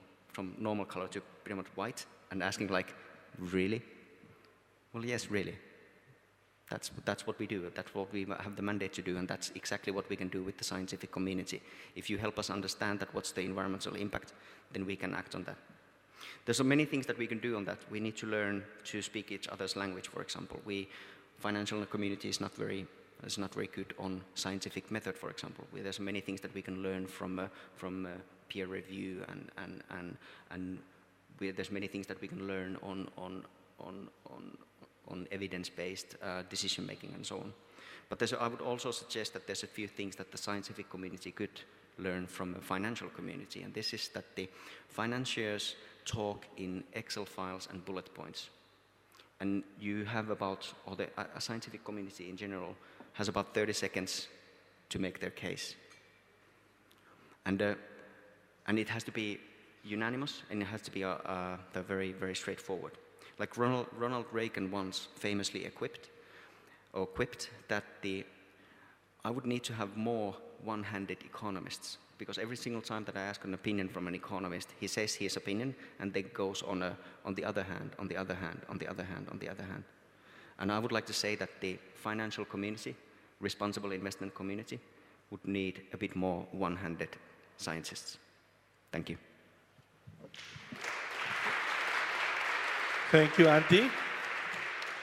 normal color to pretty much white, and asking like, really? Well, yes, really. That's what we do. That's what we have the mandate to do, and that's exactly what we can do with the scientific community. If you help us understand that what's the environmental impact, then we can act on that. There's so many things that we can do on that. We need to learn to speak each other's language, for example. Financial community is not very good on scientific method, for example. There's many things that we can learn from peer review, and there's many things that we can learn on evidence-based decision making and so on. But I would also suggest that there's a few things that the scientific community could learn from a financial community, and this is that the financiers talk in Excel files and bullet points. And you have a scientific community in general has about 30 seconds to make their case. And it has to be unanimous, and it has to be very, very straightforward. Like Ronald Reagan once famously quipped that I would need to have more one-handed economists, because every single time that I ask an opinion from an economist, he says his opinion and then goes on the other hand, on the other hand, on the other hand, on the other hand. And I would like to say that the financial community, responsible investment community, would need a bit more one-handed scientists. Thank you. Thank you, Antti.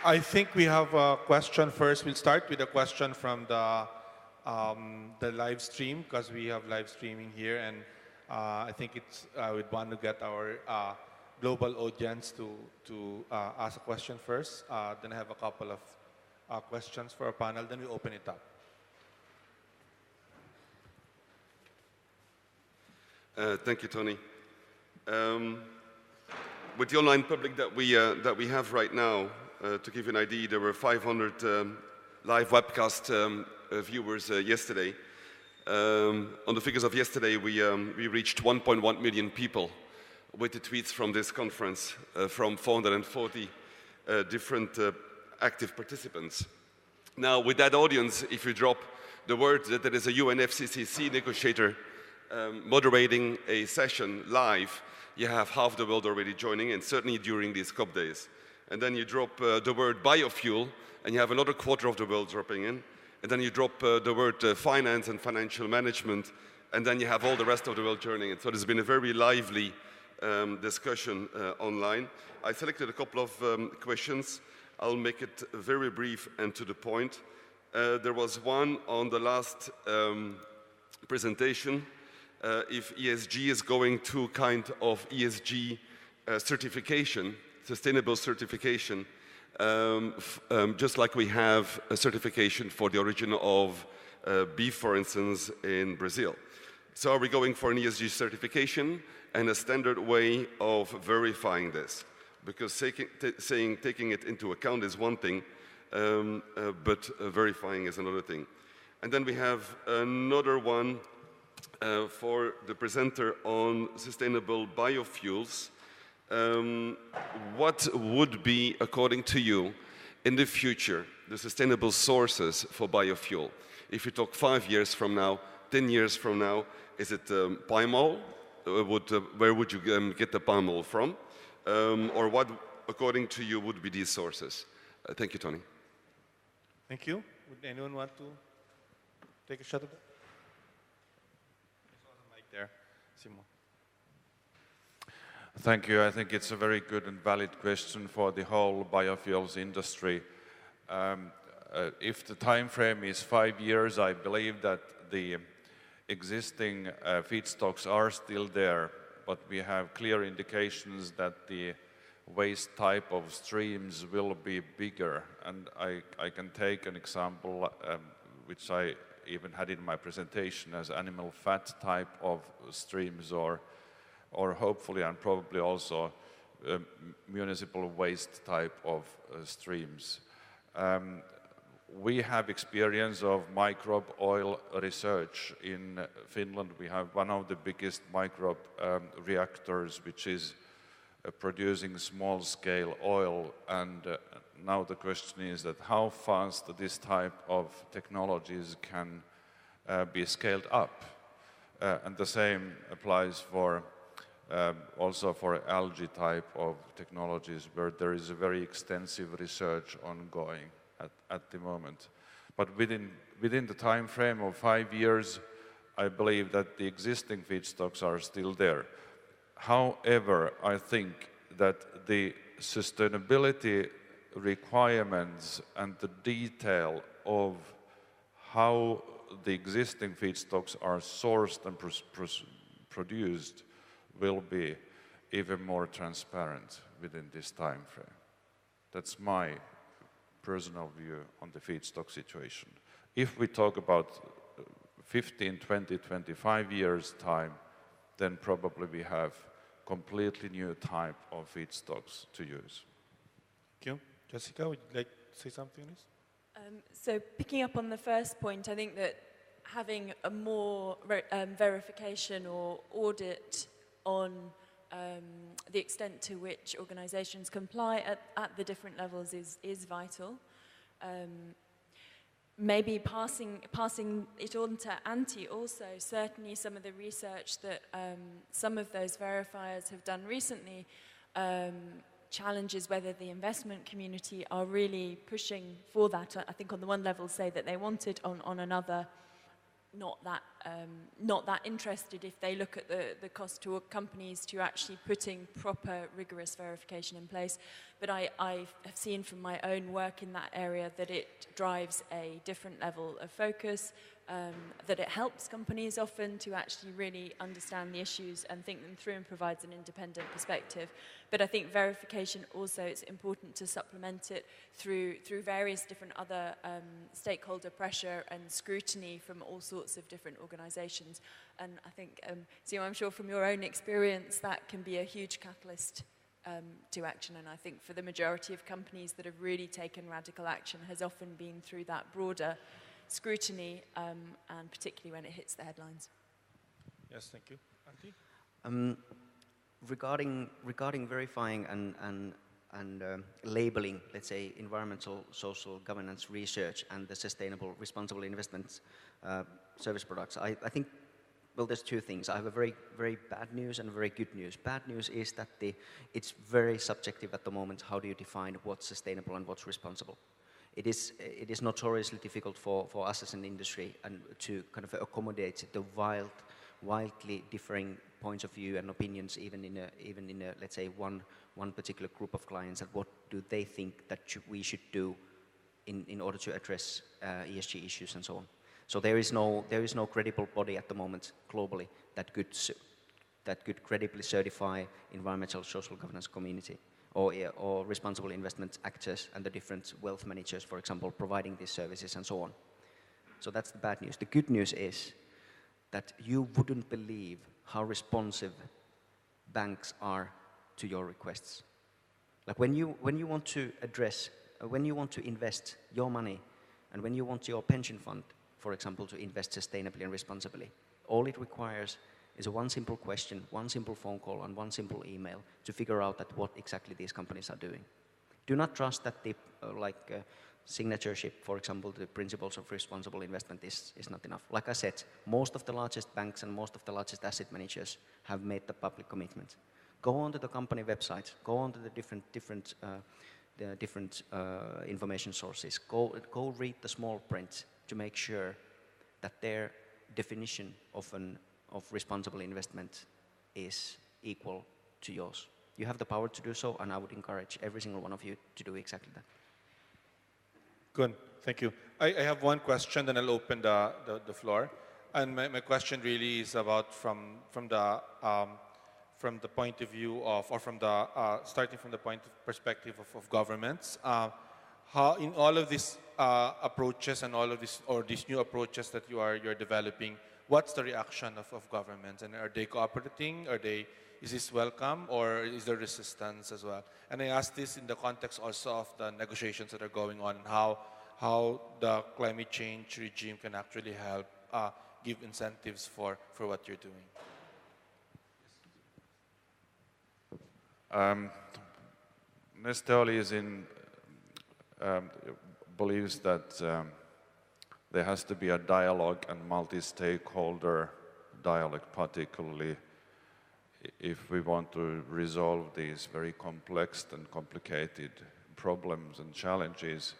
I think we have a question first. We'll start with a question from the live stream, because we have live streaming here, and I think I would want to get our global audience to ask a question first. Then I have a couple of questions for our panel. Then we open it up. Thank you, Tony. With the online public that we have right now, to give you an idea, there were 500 live webcast viewers yesterday. On the figures of yesterday, we reached 1.1 million people with the tweets from this conference from 440 different active participants. Now, with that audience, if you drop the word that there is a UNFCCC negotiator moderating a session live, you have half the world already joining in, certainly during these COP days. And then you drop the word biofuel, and you have another quarter of the world dropping in. And then you drop the word finance and financial management, and then you have all the rest of the world joining in. So there's been a very lively discussion online. I selected a couple of questions. I'll make it very brief and to the point. There was one on the last presentation, if ESG is going to kind of ESG certification, sustainable certification, just like we have a certification for the origin of beef, for instance, in Brazil. So are we going for an ESG certification and a standard way of verifying this? Because taking it into account is one thing, but verifying is another thing. And then we have another one for the presenter on sustainable biofuels. What would be, according to you, in the future, the sustainable sources for biofuel? If you talk 5 years from now, 10 years from now, is it palm oil? Where would you get the palm oil from? Or what, according to you, would be these sources? Thank you, Tony. Thank you. Would anyone want to take a shot at that? There's a mic there, Simo. Thank you. I think it's a very good and valid question for the whole biofuels industry. If the time frame is 5 years, I believe that the existing feedstocks are still there, but we have clear indications that the waste type of streams will be bigger. And I can take an example, which I even had in my presentation, as animal fat type of streams, or hopefully and probably also municipal waste type of streams. We have experience of microbe oil research in Finland. We have one of the biggest microbe reactors, which is producing small-scale oil. And now the question is that how fast this type of technologies can be scaled up. And the same applies for also for algae type of technologies, where there is a very extensive research ongoing at the moment. But within the time frame of 5 years, I believe that the existing feedstocks are still there. However, I think that the sustainability requirements and the detail of how the existing feedstocks are sourced and produced will be even more transparent within this time frame. That's my personal view on the feedstock situation. If we talk about 15, 20, 25 years time, then probably we have completely new type of feedstocks to use. Thank you. Jessica, would you like to say something on this? So picking up on the first point, I think that having a more verification or audit on the extent to which organisations comply at the different levels is vital. Maybe passing it on to Antti also, certainly some of the research that some of those verifiers have done recently challenges whether the investment community are really pushing for that. I think on the one level say that they want it, on another not that interested if they look at the cost to companies to actually putting proper rigorous verification in place. But I have seen from my own work in that area that it drives a different level of focus, that it helps companies often to actually really understand the issues and think them through and provides an independent perspective. But I think verification also, it's important to supplement it through various different other stakeholder pressure and scrutiny from all sorts of different organisations. And I think, Simo, I'm sure from your own experience, that can be a huge catalyst to action. And I think for the majority of companies that have really taken radical action has often been through that broader scrutiny, and particularly when it hits the headlines. Yes, thank you. Antti? Regarding verifying and labeling, let's say, environmental, social, governance research and the sustainable, responsible investment service products, I think, well, there's two things. I have a very, very bad news and very good news. Bad news is that it's very subjective at the moment. How do you define what's sustainable and what's responsible? It is notoriously difficult for us as an industry and to kind of accommodate the wildly differing points of view and opinions, even in a let's say one particular group of clients, and what do they think that we should do in order to address ESG issues and so on. So there is no credible body at the moment globally that could credibly certify environmental social governance community or responsible investment actors and the different wealth managers, for example, providing these services and so on. So that's the bad news. The good news is that you wouldn't believe how responsive banks are to your requests. Like when you want to invest your money, and when you want your pension fund, for example, to invest sustainably and responsibly, all it requires is one simple question, one simple phone call, and one simple email to figure out that what exactly these companies are doing. Do not trust that the signatureship, for example, the principles of responsible investment is not enough. Like I said, most of the largest banks and most of the largest asset managers have made the public commitment. Go onto the company website, go onto the different information sources, go read the small print to make sure that their definition of responsible investment is equal to yours. You have the power to do so, and I would encourage every single one of you to do exactly that. Good, thank you. I have one question, then I'll open the floor. And my question really is about from the point of view of, or from the, starting from the perspective of governments, how in all of these approaches and all of these, or these new approaches that you're developing, what's the reaction of governments? And are they cooperating? Is this welcome, or is there resistance as well? And I ask this in the context also of the negotiations that are going on, and how the climate change regime can actually help give incentives for what you're doing. Neste Oil believes that there has to be a dialogue and multi-stakeholder dialogue, particularly if we want to resolve these very complex and complicated problems and challenges.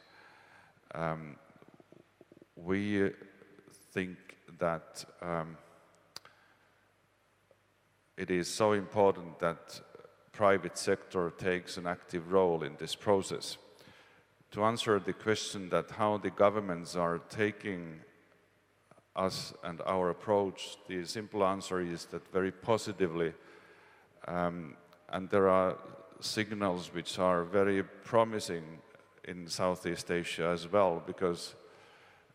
We think that it is so important that private sector takes an active role in this process. To answer the question that how the governments are taking us and our approach, the simple answer is that very positively, and there are signals which are very promising in Southeast Asia as well, because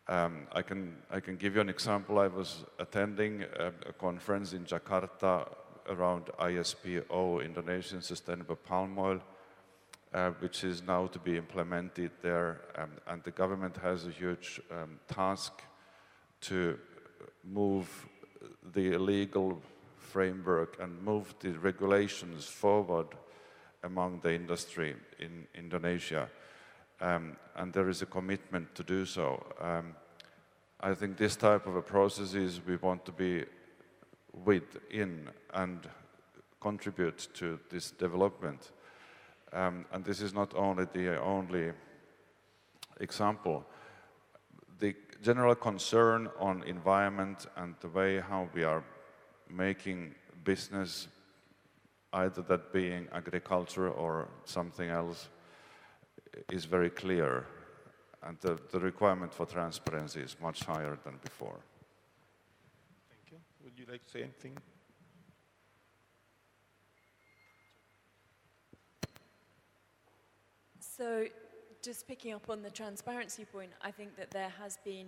I can give you an example. I was attending a conference in Jakarta around ISPO, Indonesian Sustainable Palm Oil, which is now to be implemented there, and the government has a huge task to move the legal framework and move the regulations forward among the industry in Indonesia, and there is a commitment to do so. I think this type of a processes we want to be within and contribute to this development. And this is not only the only example. The general concern on environment and the way how we are making business, either that being agriculture or something else, is very clear. And the requirement for transparency is much higher than before. Thank you. Would you like to say anything? So, just picking up on the transparency point, I think that there has been,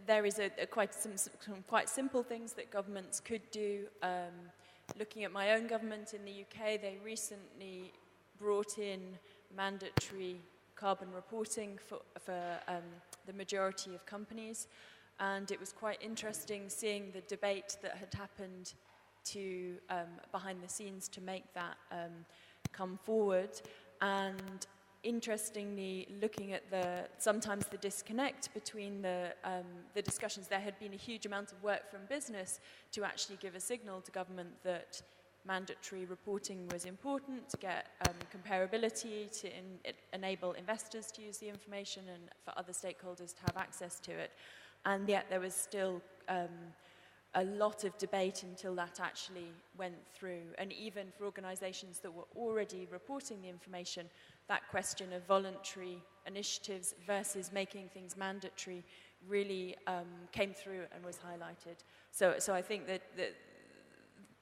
there is some quite simple things that governments could do. Looking at my own government in the UK, they recently brought in mandatory carbon reporting for the majority of companies. And it was quite interesting seeing the debate that had happened to behind the scenes to make that come forward. And interestingly, looking at sometimes the disconnect between the discussions, there had been a huge amount of work from business to actually give a signal to government that mandatory reporting was important to get comparability, to enable investors to use the information and for other stakeholders to have access to it. And yet there was still a lot of debate until that actually went through. And even for organizations that were already reporting the information, that question of voluntary initiatives versus making things mandatory really came through and was highlighted. So I think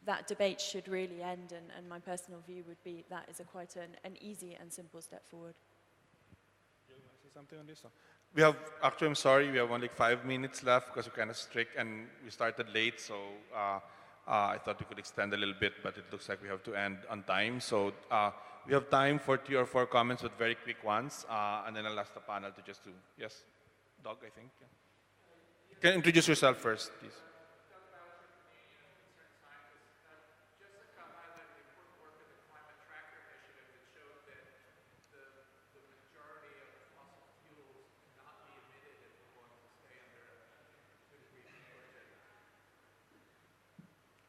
that debate should really end, and my personal view would be that is quite an easy and simple step forward. You want to say something on this? We have, actually, I'm sorry, we have only 5 minutes left because we're kind of strict and we started late, so I thought we could extend a little bit, but it looks like we have to end on time. So we have time for 3 or 4 comments, but very quick ones, and then I'll ask the panel to just do, yes, Doug, I think. Yeah. Can you introduce yourself first, please?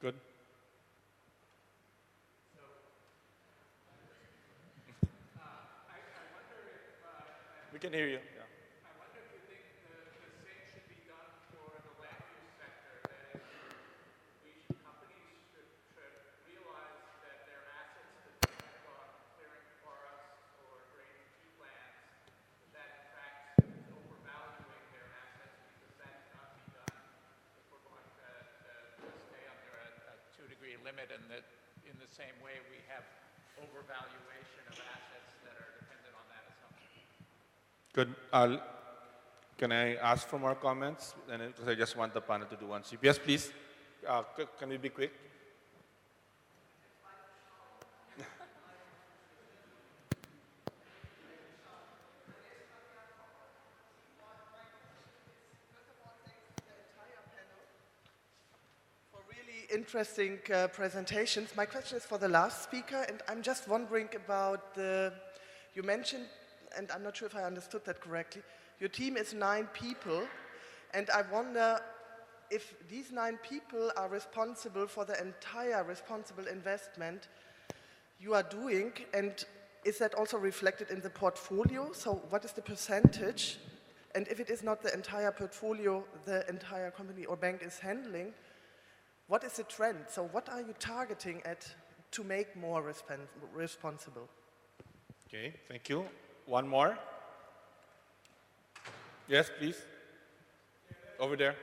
Good. We can hear you. Yeah. I wonder if you think the same should be done for the land use sector, that companies should realize that their assets that depend on clearing forests or grading peatlands, that in fact is overvaluing their assets because that cannot be done if we're going to stay under a 2-degree limit, and that in the same way we have overvaluation of assets that are dependent on that assumption. Good. Can I ask for more comments? Because I just want the panel to do one. Yes, please. Can we be quick? Interesting presentations. My question is for the last speaker, and I'm just wondering about you mentioned, and I'm not sure if I understood that correctly, your team is 9 people, and I wonder if these 9 people are responsible for the entire responsible investment you are doing, and is that also reflected in the portfolio? So what is the percentage? And if it is not the entire portfolio the entire company or bank is handling, what is the trend? So what are you targeting to make more responsible? Okay, thank you. One more. Yes, please. Over there.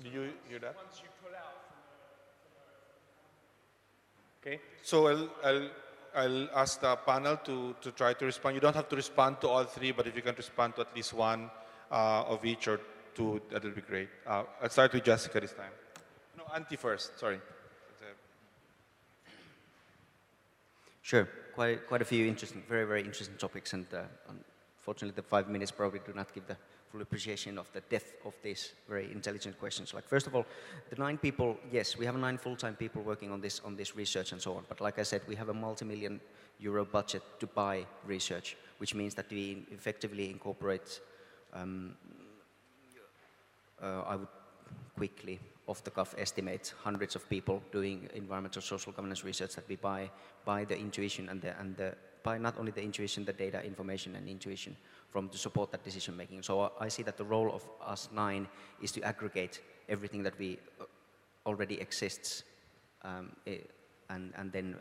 Did you hear that? Once you put out okay, so I'll ask the panel to try to respond. You don't have to respond to all 3, but if you can respond to at least one of each or 2, that'll be great. I'll start with Jessica this time. No, Antti first, sorry. Sure, quite a few interesting, very interesting topics, and unfortunately the 5 minutes probably do not give the full appreciation of the depth of these very intelligent questions. Like, first of all, the 9 people, yes, we have 9 full-time people working on this research and so on, but like I said, we have a multi-million euro budget to buy research, which means that we effectively incorporate, I would quickly, off the cuff, estimate hundreds of people doing environmental social governance research that we buy the intuition and by not only the intuition, the data, information and intuition to support that decision making. So I see that the role of us 9 is to aggregate everything that we already exists and then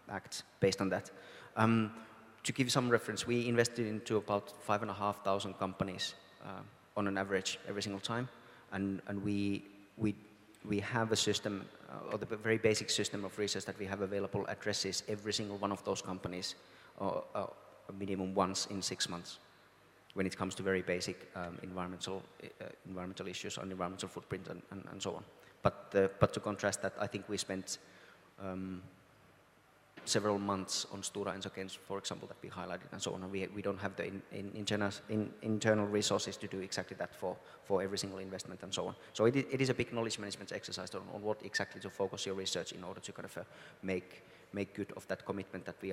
act based on that. To give some reference, we invested into about 5,500 companies on an average every single time, and we we have a system, or the very basic system of research that we have available addresses every single one of those companies a minimum once in 6 months when it comes to very basic environmental issues on environmental footprint and so on. But to contrast that, I think we spent several months on Stora Enso case, for example, that we highlighted and so on. And we don't have the internal resources to do exactly that for every single investment and so on. So it is a big knowledge management exercise on what exactly to focus your research in order to kind of make good of that commitment that we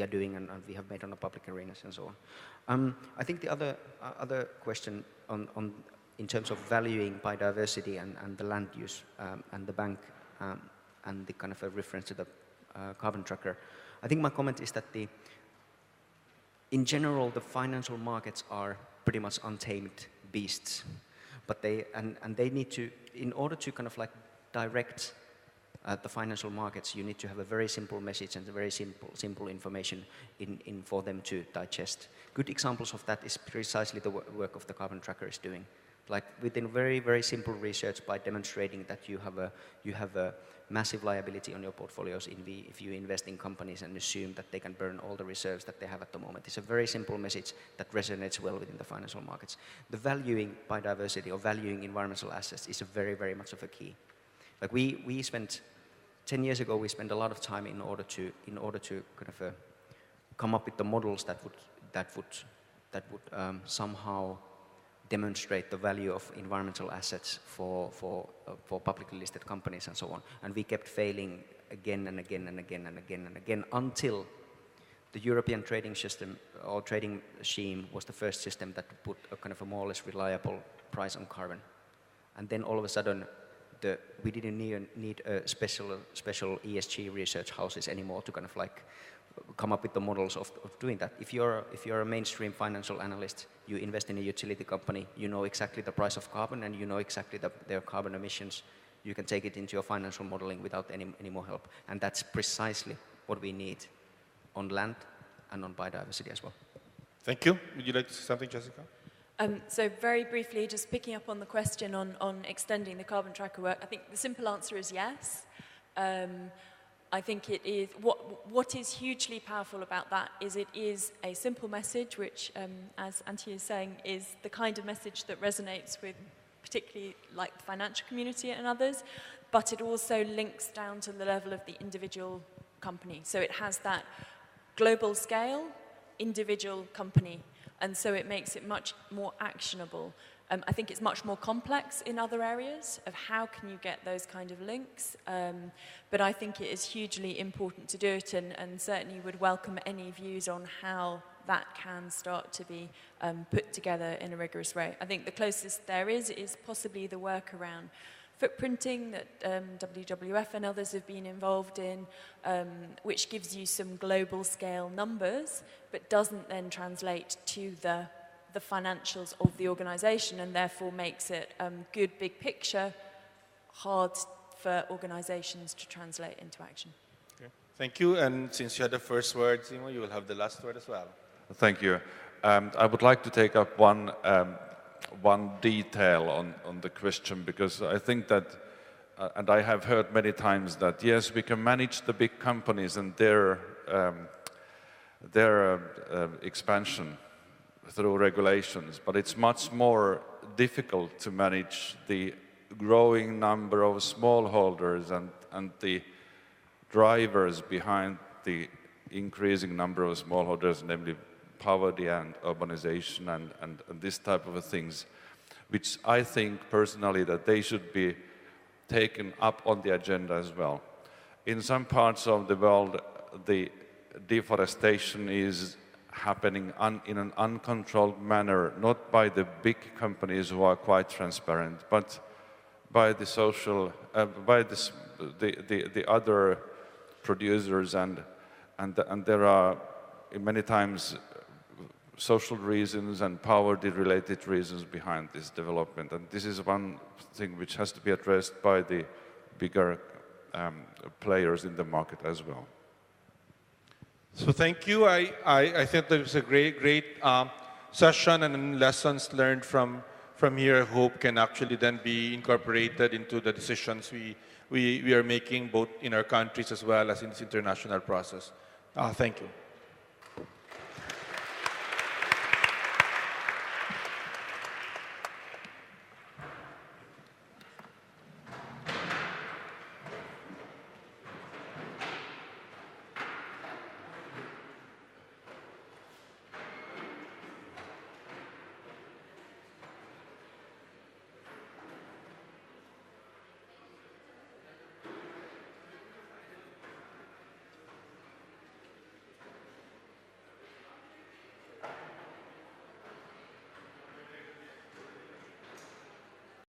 are doing and we have made on the public arenas and so on. I think the other question in terms of valuing biodiversity and the land use and the bank and the kind of a reference to the carbon tracker. I think my comment is that in general, the financial markets are pretty much untamed beasts, but they need to, in order to kind of like direct the financial markets, you need to have a very simple message and a very simple information for them to digest. Good examples of that is precisely the work of the carbon tracker is doing. Like within very, very simple research by demonstrating that you have a massive liability on your portfolios if you invest in companies and assume that they can burn all the reserves that they have at the moment. It's a very simple message that resonates well within the financial markets. The valuing biodiversity or valuing environmental assets is a very, very much of a key. Like we spent 10 years ago, we spent a lot of time in order to kind of come up with the models that would somehow demonstrate the value of environmental assets for publicly listed companies and so on. And we kept failing again and again and again and again and again until the European trading system or trading scheme was the first system that put a kind of a more or less reliable price on carbon. And then all of a sudden, we didn't need a special ESG research houses anymore to kind of like come up with the models of doing that. If you're a mainstream financial analyst, you invest in a utility company, you know exactly the price of carbon and you know exactly their carbon emissions. You can take it into your financial modeling without any more help. And that's precisely what we need on land and on biodiversity as well. Thank you. Would you like to say something, Jessica? So very briefly, just picking up on the question on extending the carbon tracker work, I think the simple answer is yes. I think it is, what is hugely powerful about that is it is a simple message, which, as Antti is saying, is the kind of message that resonates with particularly like the financial community and others, but it also links down to the level of the individual company. So it has that global scale, individual company, and so it makes it much more actionable. I think it's much more complex in other areas of how can you get those kind of links, but I think it is hugely important to do it and certainly would welcome any views on how that can start to be put together in a rigorous way. I think the closest there is possibly the work around footprinting that WWF and others have been involved in, which gives you some global scale numbers, but doesn't then translate to the financials of the organization and therefore makes it good big picture, hard for organizations to translate into action. Okay. Thank you. And since you had the first word, Simo, you will have the last word as well. Thank you. I would like to take up one detail on the question, because I think that, and I have heard many times that, yes, we can manage the big companies and their expansion through regulations, but it's much more difficult to manage the growing number of smallholders and the drivers behind the increasing number of smallholders, namely poverty and urbanization and this type of things, which I think personally that they should be taken up on the agenda as well. In some parts of the world, the deforestation is happening in an uncontrolled manner, not by the big companies who are quite transparent, but by the social, by the other producers, and there are many times social reasons and poverty-related reasons behind this development, and this is one thing which has to be addressed by the bigger players in the market as well. So thank you. I think there was a great session and lessons learned from from here, I hope can actually then be incorporated into the decisions we are making both in our countries as well as in this international process. Thank you.